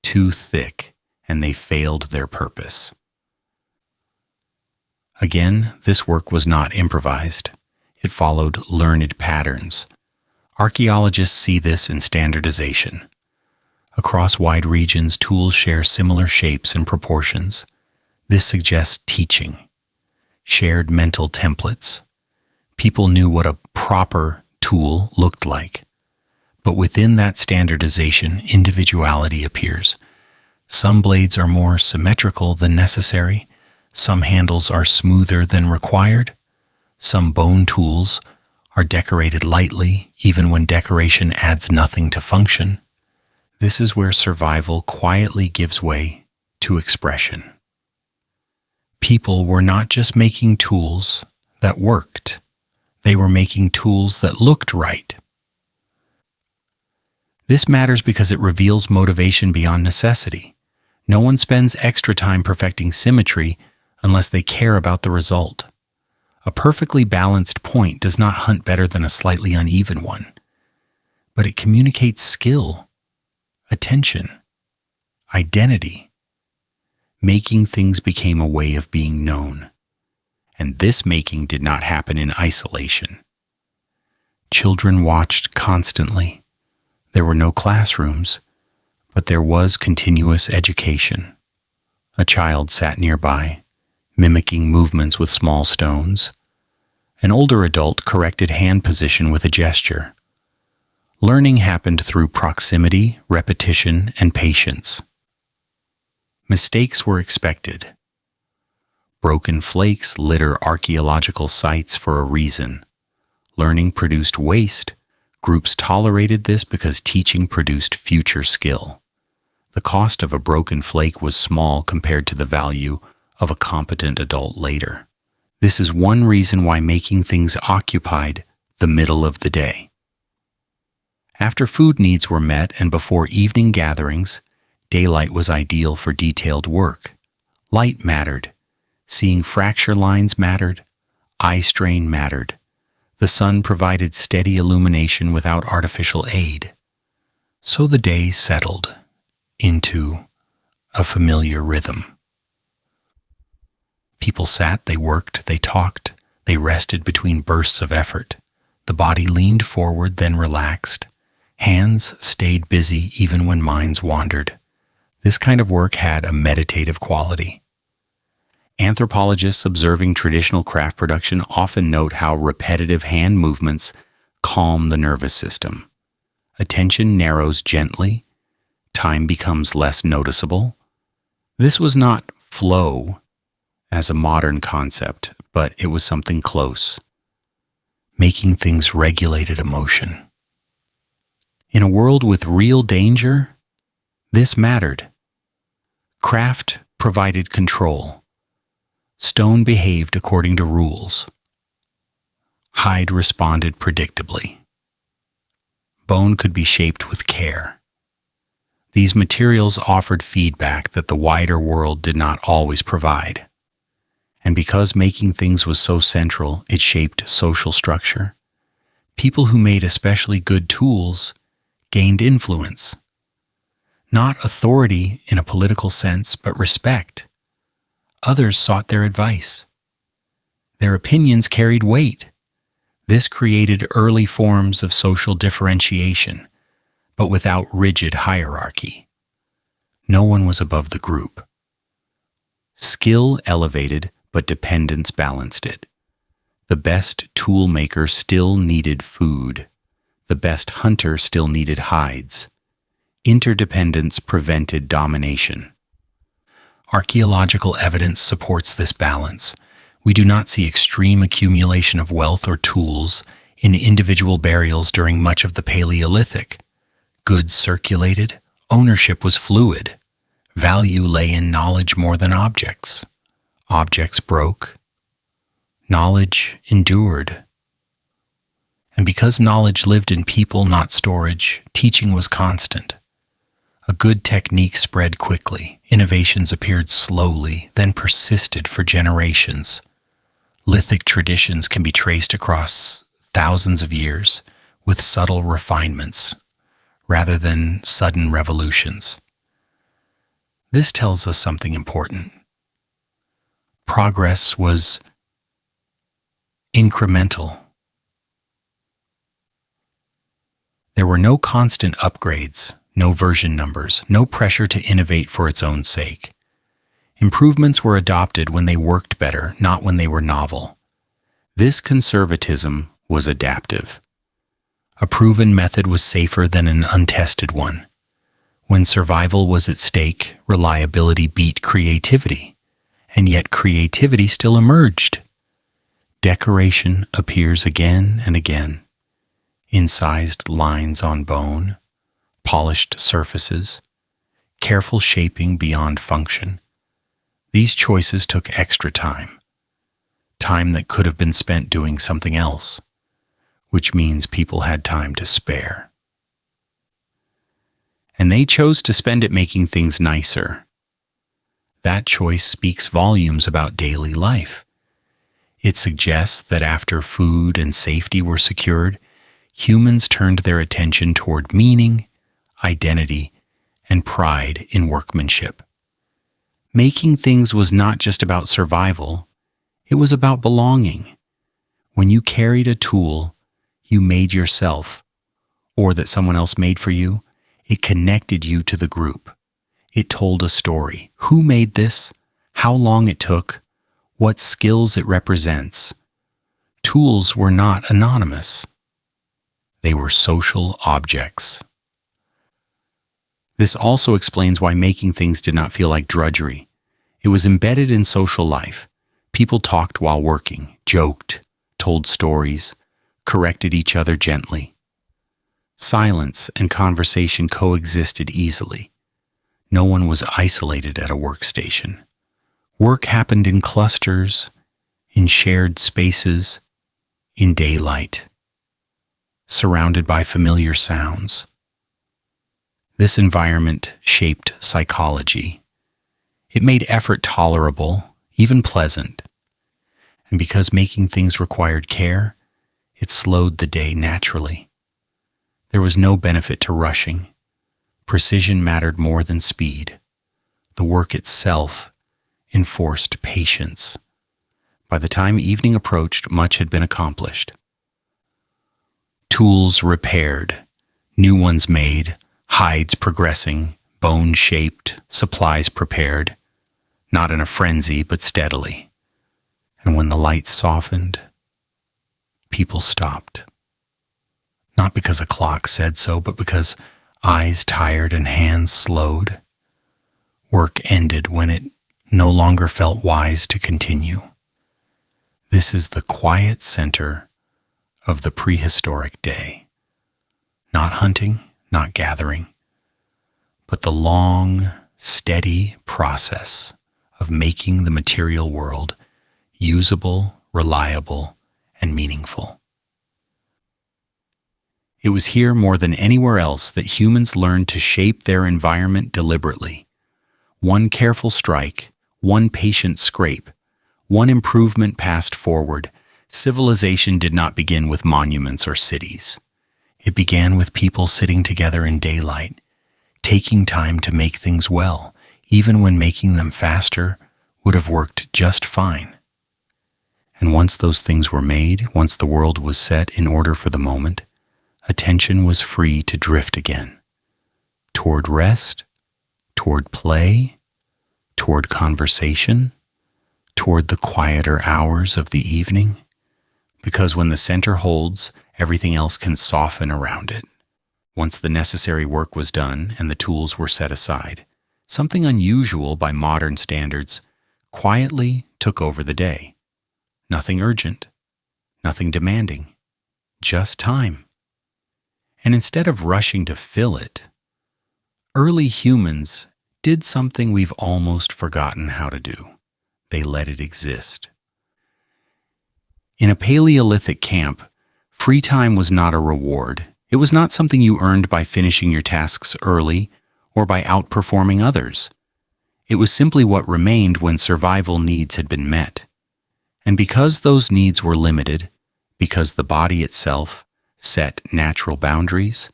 Too thick and they failed their purpose. Again, this work was not improvised. It followed learned patterns. Archaeologists see this in standardization. Across wide regions, tools share similar shapes and proportions. This suggests teaching. Shared mental templates. People knew what a proper tool looked like. But within that standardization, individuality appears. Some blades are more symmetrical than necessary. Some handles are smoother than required. Some bone tools are decorated lightly, even when decoration adds nothing to function. This is where survival quietly gives way to expression. People were not just making tools that worked. They were making tools that looked right. This matters because it reveals motivation beyond necessity. No one spends extra time perfecting symmetry unless they care about the result. A perfectly balanced point does not hunt better than a slightly uneven one, but it communicates skill, attention, identity. Making things became a way of being known, and this making did not happen in isolation. Children watched constantly. There were no classrooms, but there was continuous education. A child sat nearby, mimicking movements with small stones. An older adult corrected hand position with a gesture. Learning happened through proximity, repetition, and patience. Mistakes were expected. Broken flakes litter archaeological sites for a reason. Learning produced waste. Groups tolerated this because teaching produced future skill. The cost of a broken flake was small compared to the value of a competent adult later. This is one reason why making things occupied the middle of the day. After food needs were met and before evening gatherings, daylight was ideal for detailed work. Light mattered. Seeing fracture lines mattered. Eye strain mattered. The sun provided steady illumination without artificial aid. So the day settled into a familiar rhythm. People sat, they worked, they talked, they rested between bursts of effort. The body leaned forward, then relaxed. Hands stayed busy even when minds wandered. This kind of work had a meditative quality. Anthropologists observing traditional craft production often note how repetitive hand movements calm the nervous system. Attention narrows gently. Time becomes less noticeable. This was not flow as a modern concept, but it was something close. Making things regulated emotion. In a world with real danger, this mattered. Craft provided control. Stone behaved according to rules. Hide responded predictably. Bone could be shaped with care. These materials offered feedback that the wider world did not always provide. And because making things was so central, it shaped social structure. People who made especially good tools gained influence. Not authority in a political sense, but respect. Others sought their advice. Their opinions carried weight. This created early forms of social differentiation, but without rigid hierarchy. No one was above the group. Skill elevated, but dependence balanced it. The best tool maker still needed food. The best hunter still needed hides. Interdependence prevented domination. Archaeological evidence supports this balance. We do not see extreme accumulation of wealth or tools in individual burials during much of the Paleolithic. Goods circulated, ownership was fluid. Value lay in knowledge more than objects. Objects broke, Knowledge endured. And because knowledge lived in people, not storage, teaching was constant. A good technique spread quickly. Innovations appeared slowly, then persisted for generations. Lithic traditions can be traced across thousands of years with subtle refinements rather than sudden revolutions. This tells us something important. Progress was incremental. There were no constant upgrades, no version numbers, no pressure to innovate for its own sake. Improvements were adopted when they worked better, not when they were novel. This conservatism was adaptive. A proven method was safer than an untested one. When survival was at stake, reliability beat creativity, and yet creativity still emerged. Decoration appears again and again. Incised lines on bone, polished surfaces, careful shaping beyond function. These choices took extra time that could have been spent doing something else, which means people had time to spare. And they chose to spend it making things nicer. That choice speaks volumes about daily life. It suggests that after food and safety were secured, humans turned their attention toward meaning, identity, and pride in workmanship. Making things was not just about survival, it was about belonging. When you carried a tool you made yourself, or that someone else made for you, it connected you to the group. It told a story. Who made this? How long it took? What skills it represents? Tools were not anonymous. They were social objects. This also explains why making things did not feel like drudgery. It was embedded in social life. People talked while working, joked, told stories, corrected each other gently. Silence and conversation coexisted easily. No one was isolated at a workstation. Work happened in clusters, in shared spaces, in daylight, surrounded by familiar sounds. This environment shaped psychology. It made effort tolerable, even pleasant. And because making things required care, it slowed the day naturally. There was no benefit to rushing. Precision mattered more than speed. The work itself enforced patience. By the time evening approached, much had been accomplished. Tools repaired, new ones made, hides progressing, bones shaped, supplies prepared, not in a frenzy, but steadily. And when the light softened, people stopped. Not because a clock said so, but because eyes tired and hands slowed. Work ended when it no longer felt wise to continue. This is the quiet center of the prehistoric day. Not hunting, not gathering, but the long, steady process of making the material world usable, reliable, and meaningful. It was here more than anywhere else that humans learned to shape their environment deliberately. One careful strike, one patient scrape, one improvement passed forward. Civilization did not begin with monuments or cities. It began with people sitting together in daylight, taking time to make things well, even when making them faster would have worked just fine. And once those things were made, once the world was set in order for the moment, attention was free to drift again, toward rest, toward play, toward conversation, toward the quieter hours of the evening, because when the center holds, everything else can soften around it. Once the necessary work was done and the tools were set aside, something unusual by modern standards quietly took over the day. Nothing urgent, nothing demanding, just time. And instead of rushing to fill it, early humans did something we've almost forgotten how to do. They let it exist. In a Paleolithic camp, free time was not a reward. It was not something you earned by finishing your tasks early or by outperforming others. It was simply what remained when survival needs had been met. And because those needs were limited, because the body itself set natural boundaries,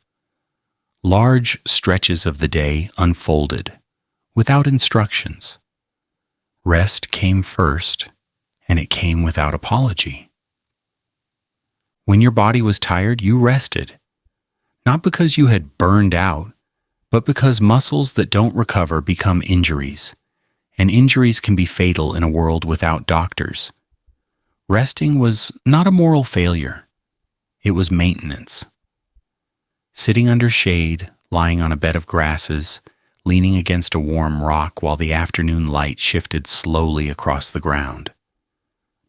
large stretches of the day unfolded without instructions. Rest came first, and it came without apology. When your body was tired, you rested, not because you had burned out, but because muscles that don't recover become injuries, and injuries can be fatal in a world without doctors. Resting was not a moral failure. It was maintenance. Sitting under shade, lying on a bed of grasses, leaning against a warm rock while the afternoon light shifted slowly across the ground.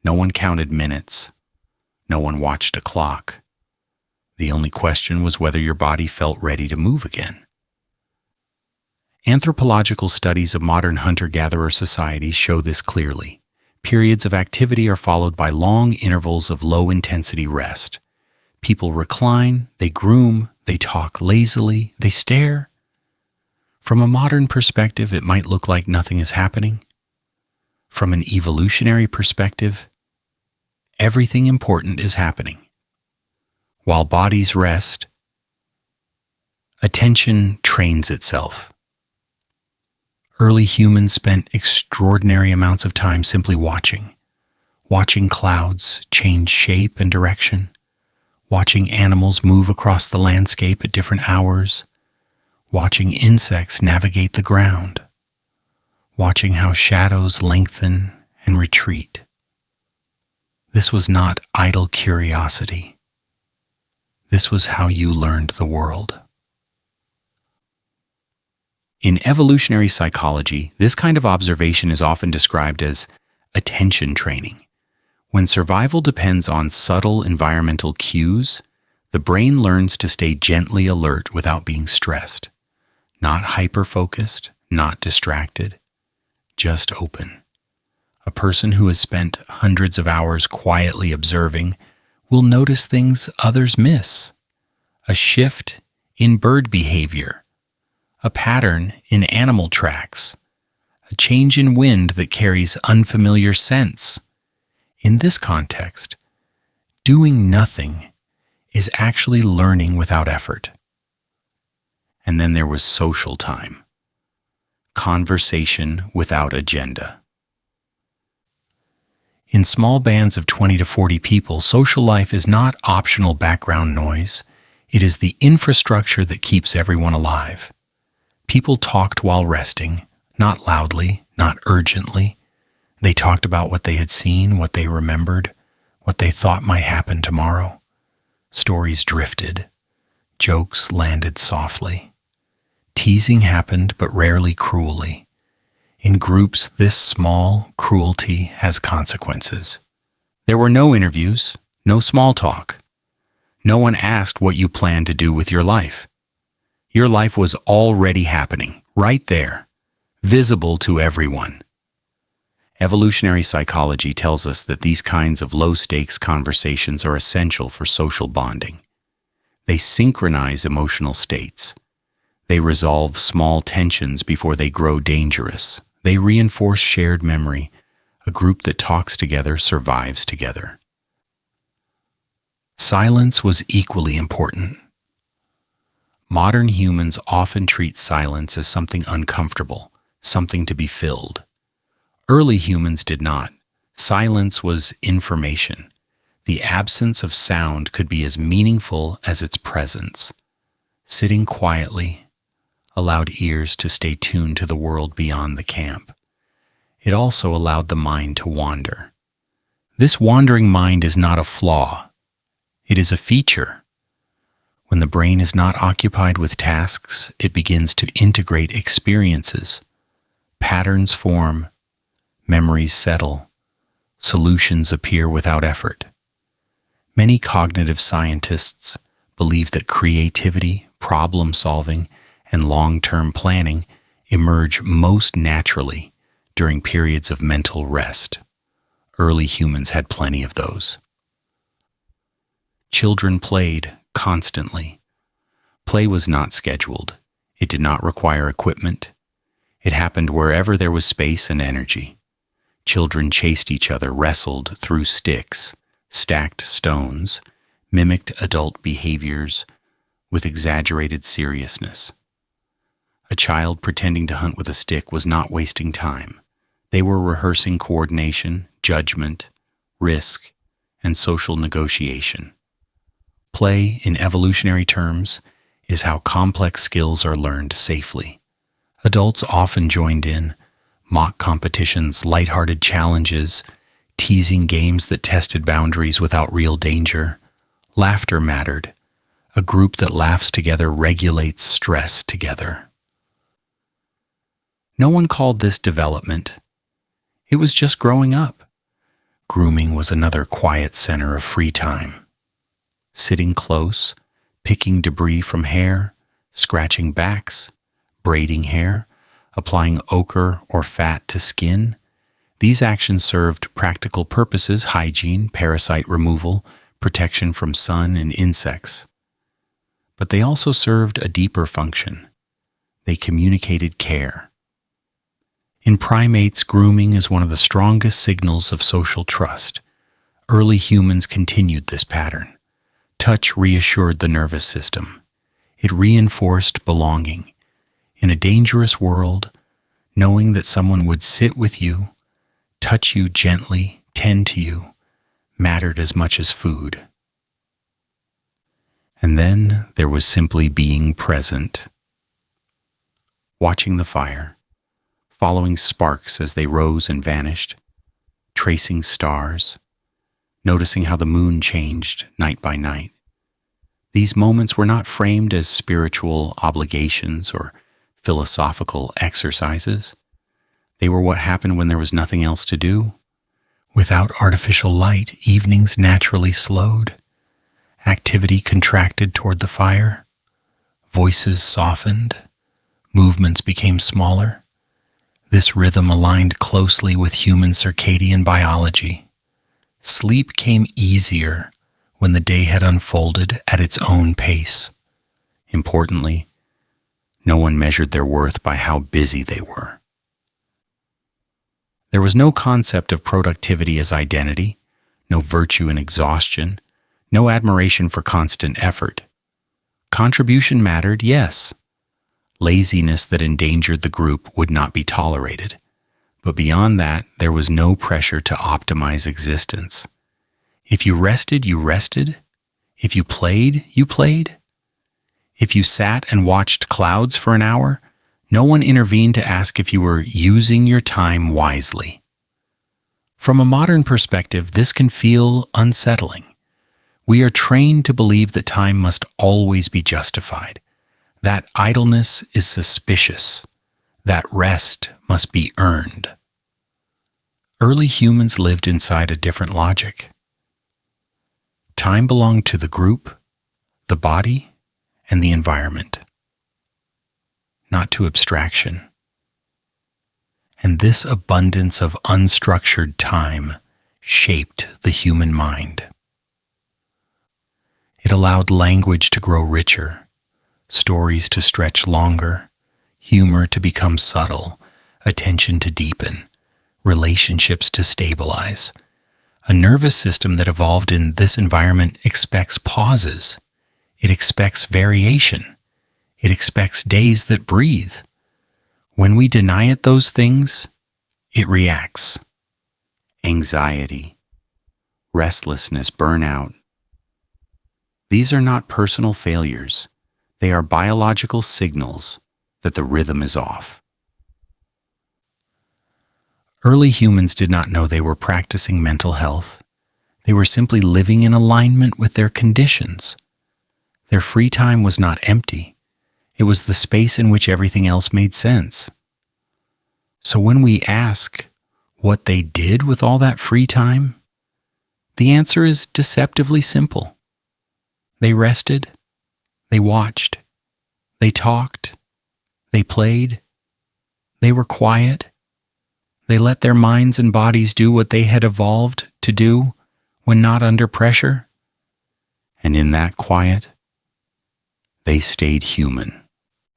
No one counted minutes. No one watched a clock. The only question was whether your body felt ready to move again. Anthropological studies of modern hunter-gatherer societies show this clearly. Periods of activity are followed by long intervals of low-intensity rest. People recline, they groom, they talk lazily, they stare. From a modern perspective, it might look like nothing is happening. From an evolutionary perspective, everything important is happening. While bodies rest, attention trains itself. Early humans spent extraordinary amounts of time simply watching clouds change shape and direction, watching animals move across the landscape at different hours, watching insects navigate the ground, watching how shadows lengthen and retreat. This was not idle curiosity. This was how you learned the world. In evolutionary psychology, this kind of observation is often described as attention training. When survival depends on subtle environmental cues, the brain learns to stay gently alert without being stressed. Not hyper-focused, not distracted, just open. A person who has spent hundreds of hours quietly observing will notice things others miss. A shift in bird behavior, a pattern in animal tracks, a change in wind that carries unfamiliar scents. In this context, doing nothing is actually learning without effort. And then there was social time, conversation without agenda. In small bands of 20 to 40 people, social life is not optional background noise. It is the infrastructure that keeps everyone alive. People talked while resting, not loudly, not urgently. They talked about what they had seen, what they remembered, what they thought might happen tomorrow. Stories drifted. Jokes landed softly. Teasing happened, but rarely cruelly. In groups this small, cruelty has consequences. There were no interviews, no small talk. No one asked what you planned to do with your life. Your life was already happening, right there, visible to everyone. Evolutionary psychology tells us that these kinds of low-stakes conversations are essential for social bonding. They synchronize emotional states. They resolve small tensions before they grow dangerous. They reinforce shared memory. A group that talks together survives together. Silence was equally important. Modern humans often treat silence as something uncomfortable, something to be filled. Early humans did not. Silence was information. The absence of sound could be as meaningful as its presence. Sitting quietly allowed ears to stay tuned to the world beyond the camp. It also allowed the mind to wander. This wandering mind is not a flaw. It is a feature. When the brain is not occupied with tasks, it begins to integrate experiences. Patterns form, memories settle, solutions appear without effort. Many cognitive scientists believe that creativity, problem-solving, and long-term planning emerge most naturally during periods of mental rest. Early humans had plenty of those. Children played constantly. Play was not scheduled. It did not require equipment. It happened wherever there was space and energy. Children chased each other, wrestled, threw sticks, stacked stones, mimicked adult behaviors with exaggerated seriousness. A child pretending to hunt with a stick was not wasting time. They were rehearsing coordination, judgment, risk, and social negotiation. Play, in evolutionary terms, is how complex skills are learned safely. Adults often joined in, mock competitions, lighthearted challenges, teasing games that tested boundaries without real danger. Laughter mattered. A group that laughs together regulates stress together. No one called this development. It was just growing up. Grooming was another quiet center of free time. Sitting close, picking debris from hair, scratching backs, braiding hair, applying ochre or fat to skin. These actions served practical purposes: hygiene, parasite removal, protection from sun and insects. But they also served a deeper function. They communicated care. In primates, grooming is one of the strongest signals of social trust. Early humans continued this pattern. Touch reassured the nervous system. It reinforced belonging. In a dangerous world, knowing that someone would sit with you, touch you gently, tend to you, mattered as much as food. And then there was simply being present. Watching the fire, following sparks as they rose and vanished, tracing stars, noticing how the moon changed night by night. These moments were not framed as spiritual obligations or philosophical exercises. They were what happened when there was nothing else to do. Without artificial light, evenings naturally slowed. Activity contracted toward the fire. Voices softened. Movements became smaller. This rhythm aligned closely with human circadian biology. Sleep came easier when the day had unfolded at its own pace. Importantly, no one measured their worth by how busy they were. There was no concept of productivity as identity, no virtue in exhaustion, no admiration for constant effort. Contribution mattered, yes. Laziness that endangered the group would not be tolerated. But beyond that, there was no pressure to optimize existence. If you rested, you rested. If you played, you played. If you sat and watched clouds for an hour, no one intervened to ask if you were using your time wisely. From a modern perspective, this can feel unsettling. We are trained to believe that time must always be justified, that idleness is suspicious, that rest must be earned. Early humans lived inside a different logic. Time belonged to the group, the body, and the environment, not to abstraction. And this abundance of unstructured time shaped the human mind. It allowed language to grow richer, stories to stretch longer, humor to become subtle, attention to deepen, relationships to stabilize. A nervous system that evolved in this environment expects pauses. It expects variation. It expects days that breathe. When we deny it those things, it reacts. Anxiety, restlessness, burnout. These are not personal failures. They are biological signals that the rhythm is off. Early humans did not know they were practicing mental health. They were simply living in alignment with their conditions. Their free time was not empty. It was the space in which everything else made sense. So when we ask what they did with all that free time, the answer is deceptively simple. They rested, they watched, they talked, they played, they were quiet, they let their minds and bodies do what they had evolved to do when not under pressure. And in that quiet, they stayed human.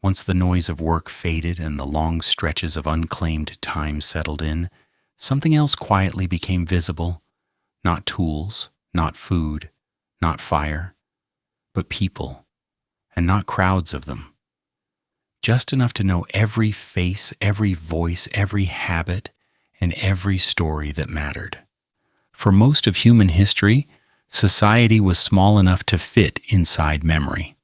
Once the noise of work faded and the long stretches of unclaimed time settled in, something else quietly became visible. Not tools, not food, not fire, but people, and not crowds of them. Just enough to know every face, every voice, every habit, and every story that mattered. For most of human history, society was small enough to fit inside memory.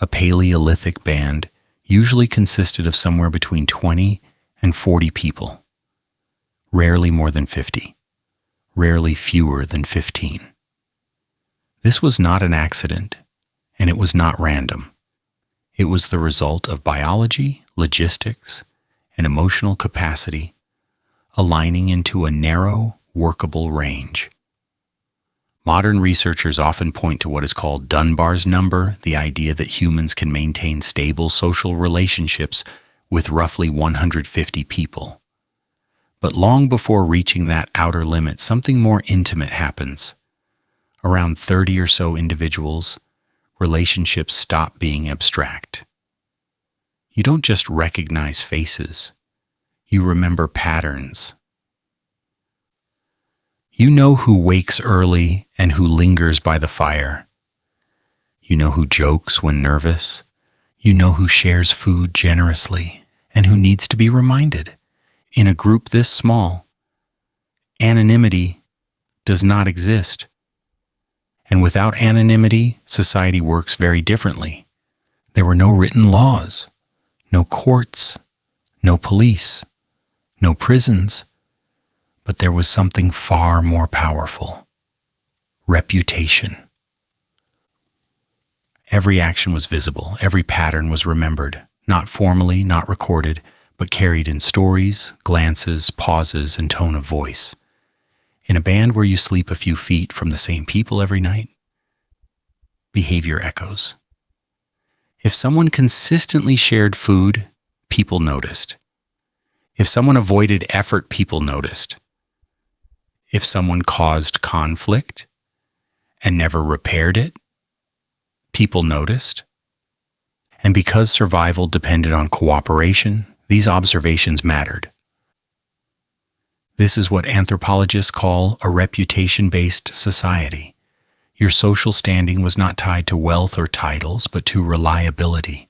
A Paleolithic band usually consisted of somewhere between 20 and 40 people, rarely more than 50, rarely fewer than 15. This was not an accident, and it was not random. It was the result of biology, logistics, and emotional capacity aligning into a narrow, workable range. Modern researchers often point to what is called Dunbar's number, the idea that humans can maintain stable social relationships with roughly 150 people. But long before reaching that outer limit, something more intimate happens. Around 30 or so individuals, relationships stop being abstract. You don't just recognize faces, you remember patterns. You know who wakes early and who lingers by the fire. You know who jokes when nervous. You know who shares food generously and who needs to be reminded. In a group this small, anonymity does not exist. And without anonymity, society works very differently. There were no written laws, no courts, no police, no prisons, but there was something far more powerful: reputation. Every action was visible, every pattern was remembered, not formally, not recorded, but carried in stories, glances, pauses, and tone of voice. In a band where you sleep a few feet from the same people every night, behavior echoes. If someone consistently shared food, people noticed. If someone avoided effort, people noticed. If someone caused conflict and never repaired it, people noticed. And because survival depended on cooperation, these observations mattered. This is what anthropologists call a reputation-based society. Your social standing was not tied to wealth or titles, but to reliability.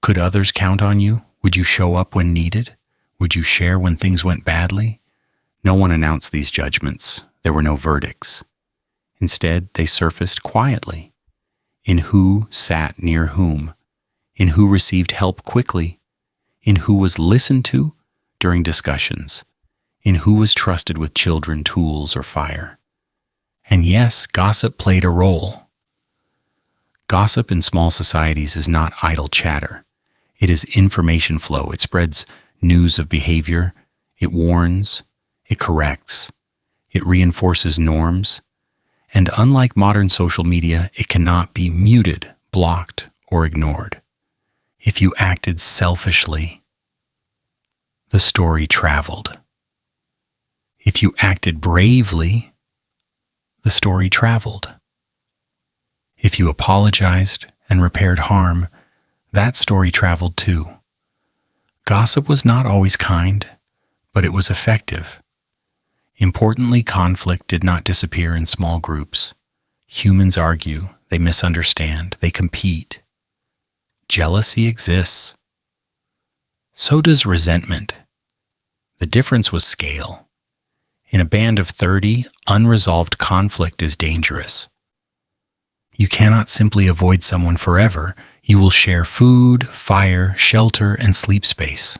Could others count on you? Would you show up when needed? Would you share when things went badly? No one announced these judgments. There were no verdicts. Instead, they surfaced quietly. In who sat near whom, in who received help quickly, in who was listened to during discussions, in who was trusted with children, tools, or fire. And yes, gossip played a role. Gossip in small societies is not idle chatter. It is information flow. It spreads news of behavior. It warns. It corrects. It reinforces norms. And unlike modern social media, it cannot be muted, blocked, or ignored. If you acted selfishly, the story traveled. If you acted bravely, the story traveled. If you apologized and repaired harm, that story traveled too. Gossip was not always kind, but it was effective. Importantly, conflict did not disappear in small groups. Humans argue, they misunderstand, they compete. Jealousy exists. So does resentment. The difference was scale. In a band of 30, unresolved conflict is dangerous. You cannot simply avoid someone forever. You will share food, fire, shelter, and sleep space.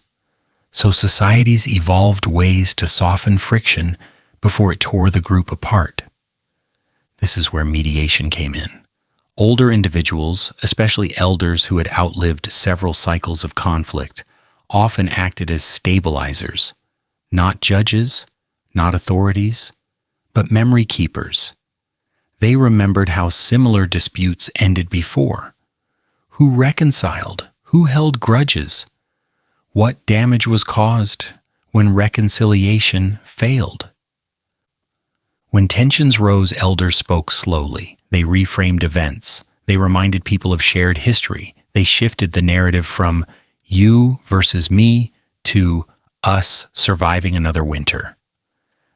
So societies evolved ways to soften friction before it tore the group apart. This is where mediation came in. Older individuals, especially elders who had outlived several cycles of conflict, often acted as stabilizers, not judges, not authorities, but memory keepers. They remembered how similar disputes ended before. Who reconciled? Who held grudges? What damage was caused when reconciliation failed? When tensions rose, elders spoke slowly. They reframed events. They reminded people of shared history. They shifted the narrative from you versus me to us surviving another winter.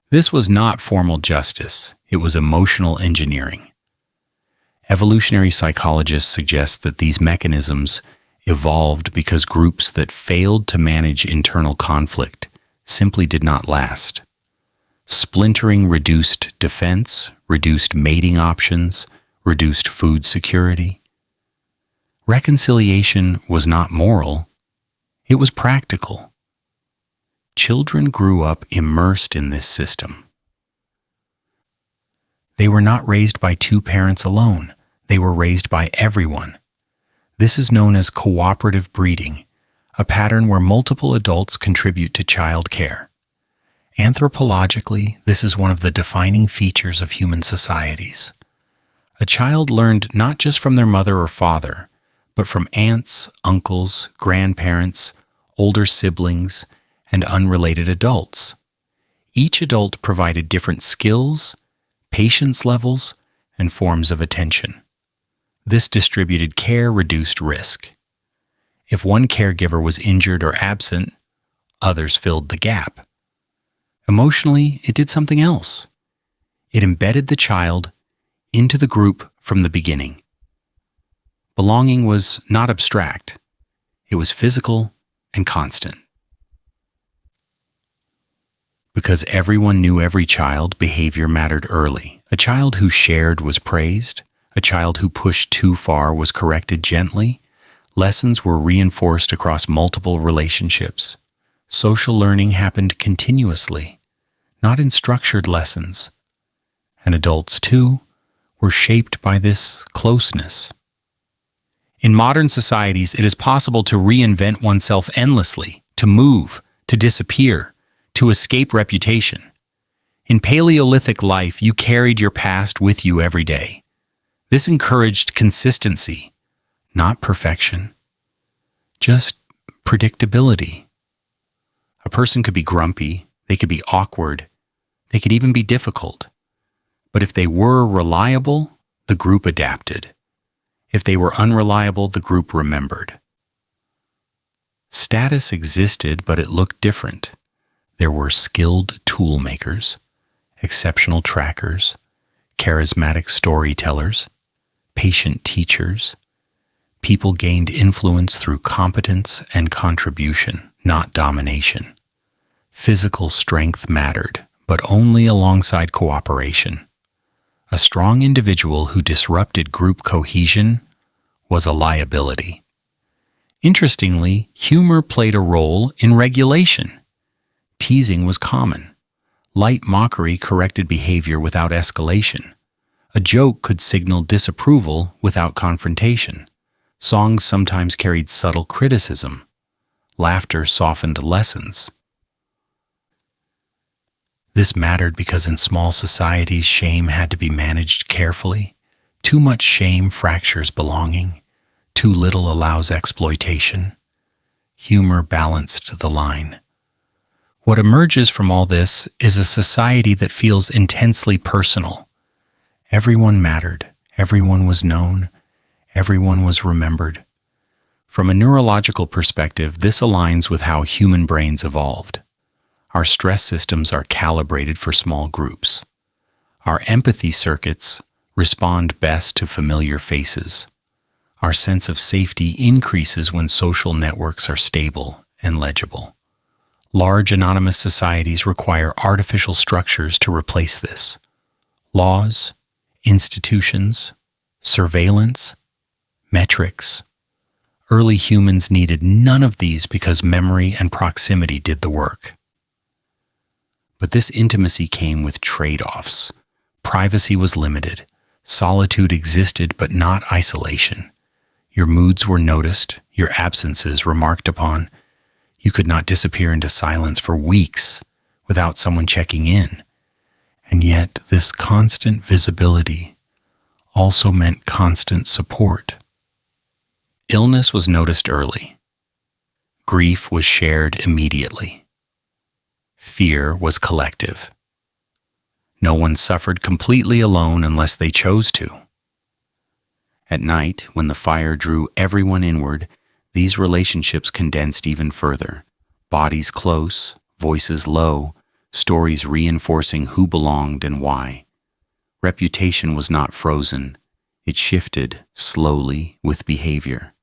This was not formal justice. It was emotional engineering. Evolutionary psychologists suggest that these mechanisms evolved because groups that failed to manage internal conflict simply did not last. Splintering reduced defense, reduced mating options, reduced food security. Reconciliation was not moral, it was practical. Children grew up immersed in this system. They were not raised by two parents alone, they were raised by everyone. This is known as cooperative breeding, a pattern where multiple adults contribute to child care. Anthropologically, this is one of the defining features of human societies. A child learned not just from their mother or father, but from aunts, uncles, grandparents, older siblings, and unrelated adults. Each adult provided different skills, patience levels, and forms of attention. This distributed care reduced risk. If one caregiver was injured or absent, others filled the gap. Emotionally, it did something else. It embedded the child into the group from the beginning. Belonging was not abstract. It was physical and constant. Because everyone knew every child, behavior mattered early. A child who shared was praised. A child who pushed too far was corrected gently. Lessons were reinforced across multiple relationships. Social learning happened continuously, not in structured lessons. And adults, too, were shaped by this closeness. In modern societies, it is possible to reinvent oneself endlessly, to move, to disappear, to escape reputation. In Paleolithic life, you carried your past with you every day. This encouraged consistency, not perfection, just predictability. A person could be grumpy, they could be awkward, they could even be difficult. But if they were reliable, the group adapted. If they were unreliable, the group remembered. Status existed, but it looked different. There were skilled tool makers, exceptional trackers, charismatic storytellers, patient teachers. People gained influence through competence and contribution, not domination. Physical strength mattered, but only alongside cooperation. A strong individual who disrupted group cohesion was a liability. Interestingly, humor played a role in regulation. Teasing was common. Light mockery corrected behavior without escalation. A joke could signal disapproval without confrontation. Songs sometimes carried subtle criticism. Laughter softened lessons. This mattered because in small societies, shame had to be managed carefully. Too much shame fractures belonging. Too little allows exploitation. Humor balanced the line. What emerges from all this is a society that feels intensely personal. Everyone mattered. Everyone was known. Everyone was remembered. From a neurological perspective, this aligns with how human brains evolved. Our stress systems are calibrated for small groups. Our empathy circuits respond best to familiar faces. Our sense of safety increases when social networks are stable and legible. Large anonymous societies require artificial structures to replace this. Laws, institutions, surveillance, metrics. Early humans needed none of these because memory and proximity did the work. But this intimacy came with trade-offs. Privacy was limited. Solitude existed, but not isolation. Your moods were noticed, your absences remarked upon. You could not disappear into silence for weeks without someone checking in. And yet, this constant visibility also meant constant support. Illness was noticed early. Grief was shared immediately. Fear was collective. No one suffered completely alone unless they chose to. At night, when the fire drew everyone inward, these relationships condensed even further. Bodies close, voices low, stories reinforcing who belonged and why. Reputation was not frozen. It shifted, slowly, with behavior.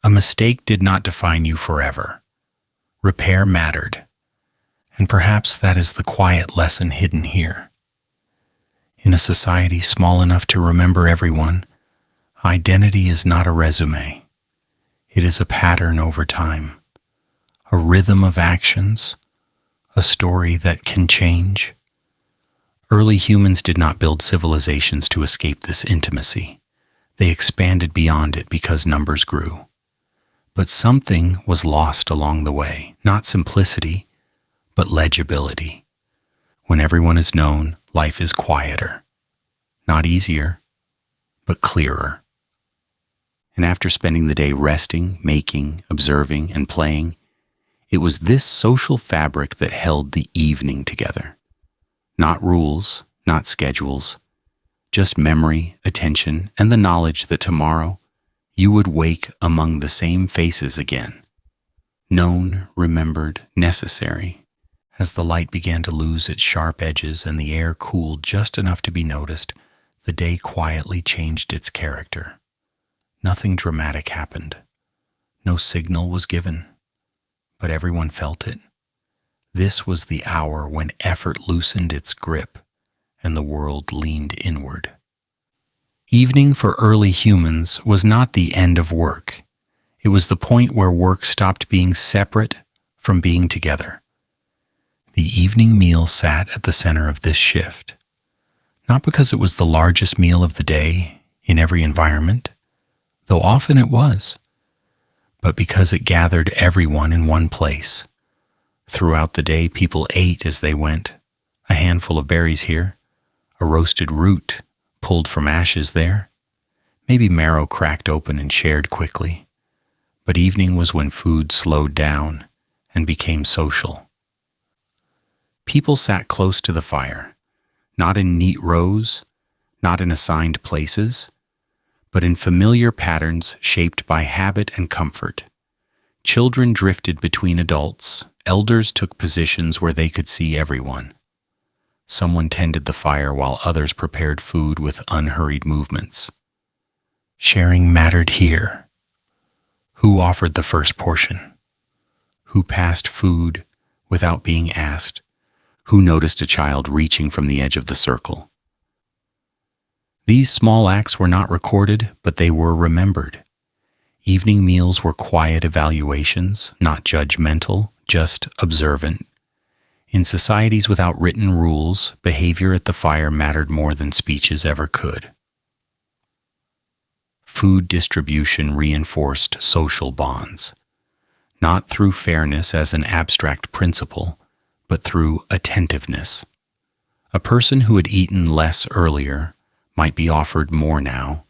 A mistake did not define you forever. Repair mattered. And perhaps that is the quiet lesson hidden here. In a society small enough to remember everyone, identity is not a resume. It is a pattern over time, a rhythm of actions, a story that can change. Early humans did not build civilizations to escape this intimacy. They expanded beyond it because numbers grew. But something was lost along the way, not simplicity, but legibility. When everyone is known, life is quieter. Not easier, but clearer. And after spending the day resting, making, observing, and playing, it was this social fabric that held the evening together. Not rules, not schedules, just memory, attention, and the knowledge that tomorrow you would wake among the same faces again. Known, remembered, necessary. As the light began to lose its sharp edges and the air cooled just enough to be noticed, the day quietly changed its character. Nothing dramatic happened. No signal was given. But everyone felt it. This was the hour when effort loosened its grip and the world leaned inward. Evening for early humans was not the end of work. It was the point where work stopped being separate from being together. The evening meal sat at the center of this shift. Not because it was the largest meal of the day in every environment, though often it was, but because it gathered everyone in one place. Throughout the day, people ate as they went. A handful of berries here, a roasted root pulled from ashes there, maybe marrow cracked open and shared quickly. But evening was when food slowed down and became social. People sat close to the fire, not in neat rows, not in assigned places, but in familiar patterns shaped by habit and comfort. Children drifted between adults, elders took positions where they could see everyone. Someone tended the fire while others prepared food with unhurried movements. Sharing mattered here. Who offered the first portion? Who passed food without being asked? Who noticed a child reaching from the edge of the circle? These small acts were not recorded, but they were remembered. Evening meals were quiet evaluations, not judgmental, just observant. In societies without written rules, behavior at the fire mattered more than speeches ever could. Food distribution reinforced social bonds, not through fairness as an abstract principle, but through attentiveness. A person who had eaten less earlier might be offered more now.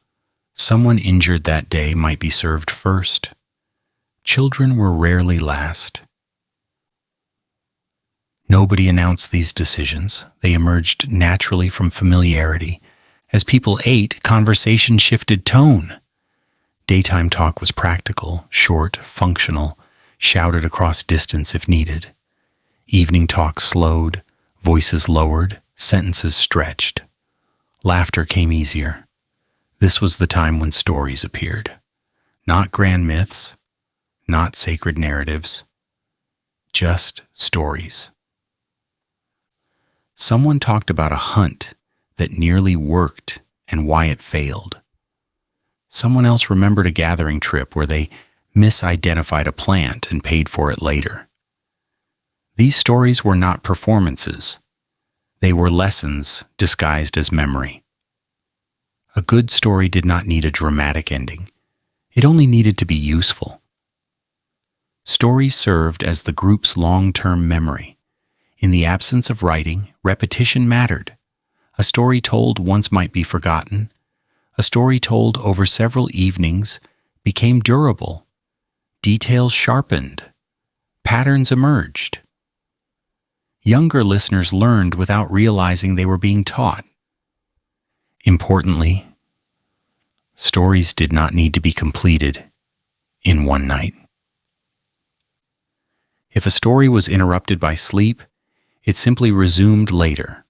Someone injured that day might be served first. Children were rarely last. Nobody announced these decisions. They emerged naturally from familiarity. As people ate, conversation shifted tone. Daytime talk was practical, short, functional, shouted across distance if needed. Evening talk slowed, voices lowered, sentences stretched. Laughter came easier. This was the time when stories appeared. Not grand myths, not sacred narratives, just stories. Someone talked about a hunt that nearly worked and why it failed. Someone else remembered a gathering trip where they misidentified a plant and paid for it later. These stories were not performances. They were lessons disguised as memory. A good story did not need a dramatic ending. It only needed to be useful. Stories served as the group's long-term memory. In the absence of writing, repetition mattered. A story told once might be forgotten. A story told over several evenings became durable. Details sharpened. Patterns emerged. Younger listeners learned without realizing they were being taught. Importantly, Stories did not need to be completed in one night. If a story was interrupted by sleep, it simply resumed later.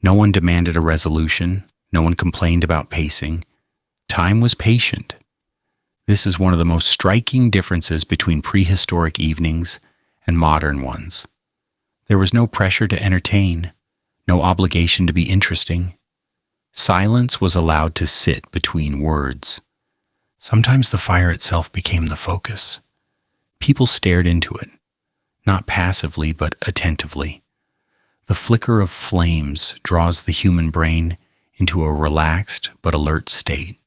No one demanded a resolution. No one complained about pacing. Time was patient. This is one of the most striking differences between prehistoric evenings and modern ones. There was no pressure to entertain, no obligation to be interesting. Silence was allowed to sit between words. Sometimes the fire itself became the focus. People stared into it, not passively but attentively. The flicker of flames draws the human brain into a relaxed but alert state.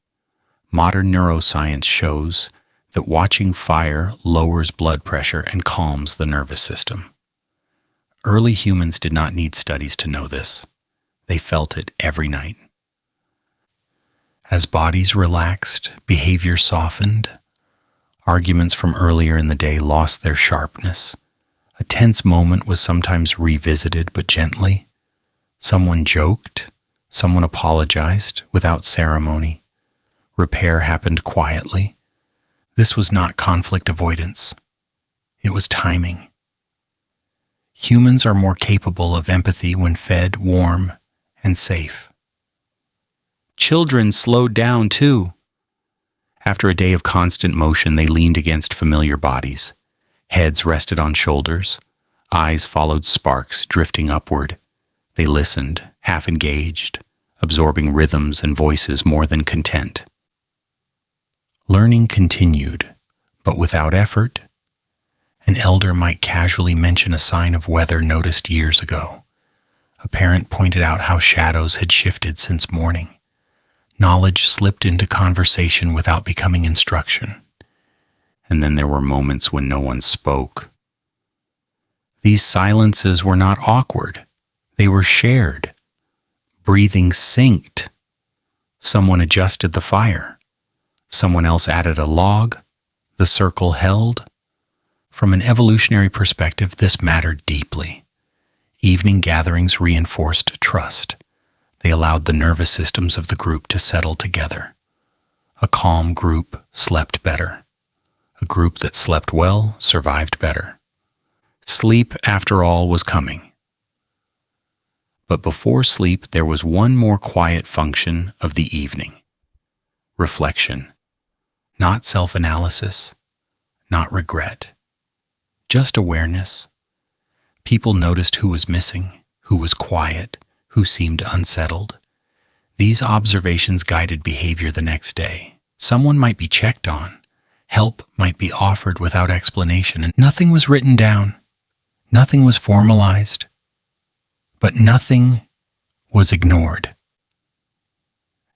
Modern neuroscience shows that watching fire lowers blood pressure and calms the nervous system. Early humans did not need studies to know this. They felt it every night. As bodies relaxed, behavior softened. Arguments from earlier in the day lost their sharpness. A tense moment was sometimes revisited, but gently. Someone joked, someone apologized without ceremony. Repair happened quietly. This was not conflict avoidance. It was timing. Humans are more capable of empathy when fed, warm, and safe. Children slowed down too. After a day of constant motion, they leaned against familiar bodies. Heads rested on shoulders. Eyes followed sparks drifting upward. They listened, half engaged, absorbing rhythms and voices more than content. Learning continued, but without effort. An elder might casually mention a sign of weather noticed years ago. A parent pointed out how shadows had shifted since morning. Knowledge slipped into conversation without becoming instruction. And then there were moments when no one spoke. These silences were not awkward. They were shared. Breathing synced. Someone adjusted the fire. Someone else added a log. The circle held. From an evolutionary perspective, this mattered deeply. Evening gatherings reinforced trust. They allowed the nervous systems of the group to settle together. A calm group slept better. A group that slept well survived better. Sleep, after all, was coming. But before sleep, there was one more quiet function of the evening. Reflection. Not self-analysis. Not regret. Just awareness. People noticed who was missing, who was quiet, who seemed unsettled. These observations guided behavior the next day. Someone might be checked on. Help might be offered without explanation, and nothing was written down. Nothing was formalized. But nothing was ignored.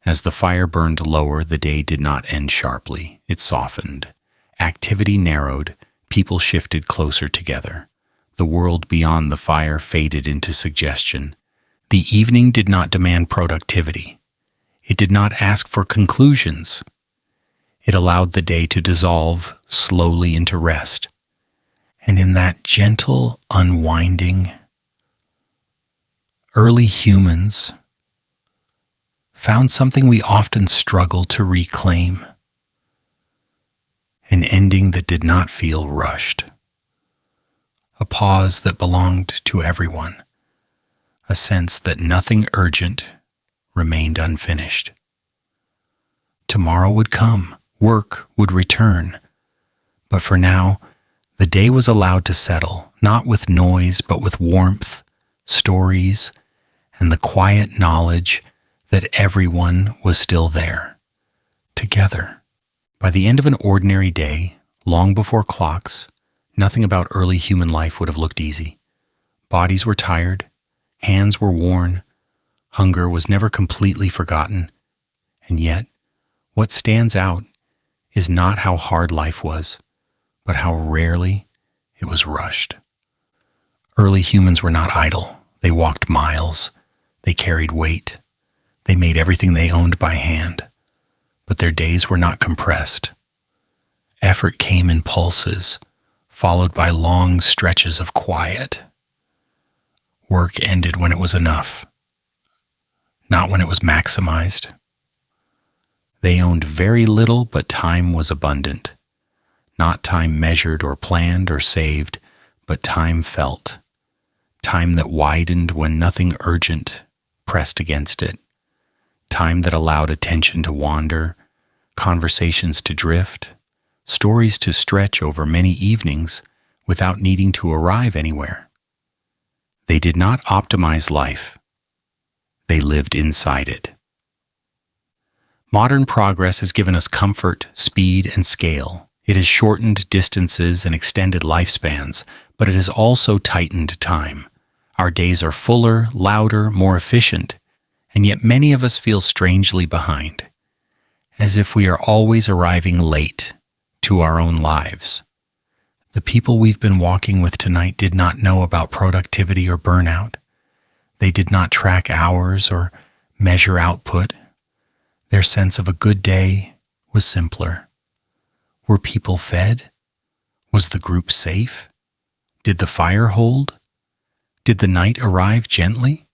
As the fire burned lower, the day did not end sharply. It softened. Activity narrowed. People shifted closer together. The world beyond the fire faded into suggestion. The evening did not demand productivity. It did not ask for conclusions. It allowed the day to dissolve slowly into rest. And in that gentle unwinding, early humans found something we often struggle to reclaim. An ending that did not feel rushed. A pause that belonged to everyone. A sense that nothing urgent remained unfinished. Tomorrow would come, work would return, but for now, the day was allowed to settle, not with noise, but with warmth, stories, and the quiet knowledge that everyone was still there, together. By the end of an ordinary day, long before clocks, nothing about early human life would have looked easy. Bodies were tired. Hands were worn, hunger was never completely forgotten, and yet, what stands out is not how hard life was, but how rarely it was rushed. Early humans were not idle. They walked miles. They carried weight. They made everything they owned by hand, but their days were not compressed. Effort came in pulses, followed by long stretches of quiet. Work ended when it was enough, not when it was maximized. They owned very little, but time was abundant. Not time measured or planned or saved, but time felt. Time that widened when nothing urgent pressed against it. Time that allowed attention to wander, conversations to drift, stories to stretch over many evenings without needing to arrive anywhere. They did not optimize life. They lived inside it. Modern progress has given us comfort, speed, and scale. It has shortened distances and extended lifespans, but it has also tightened time. Our days are fuller, louder, more efficient, and yet many of us feel strangely behind, as if we are always arriving late to our own lives. The people we've been walking with tonight did not know about productivity or burnout. They did not track hours or measure output. Their sense of a good day was simpler. Were people fed? Was the group safe? Did the fire hold? Did the night arrive gently?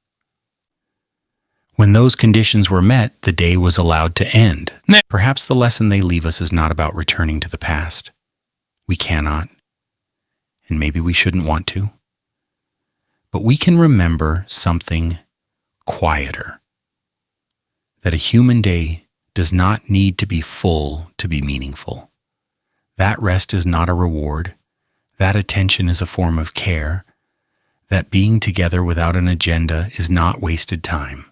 When those conditions were met, the day was allowed to end. Perhaps the lesson they leave us is not about returning to the past. We cannot, and maybe we shouldn't want to. But we can remember something quieter. That a human day does not need to be full to be meaningful. That rest is not a reward. That attention is a form of care. That being together without an agenda is not wasted time.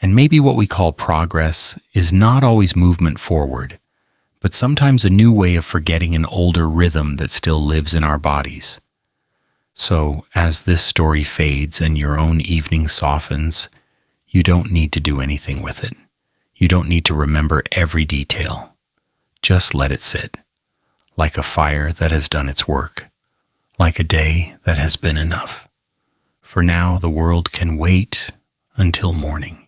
And maybe what we call progress is not always movement forward, but sometimes a new way of forgetting an older rhythm that still lives in our bodies. So, as this story fades and your own evening softens, you don't need to do anything with it. You don't need to remember every detail. Just let it sit, like a fire that has done its work, like a day that has been enough. For now, the world can wait until morning.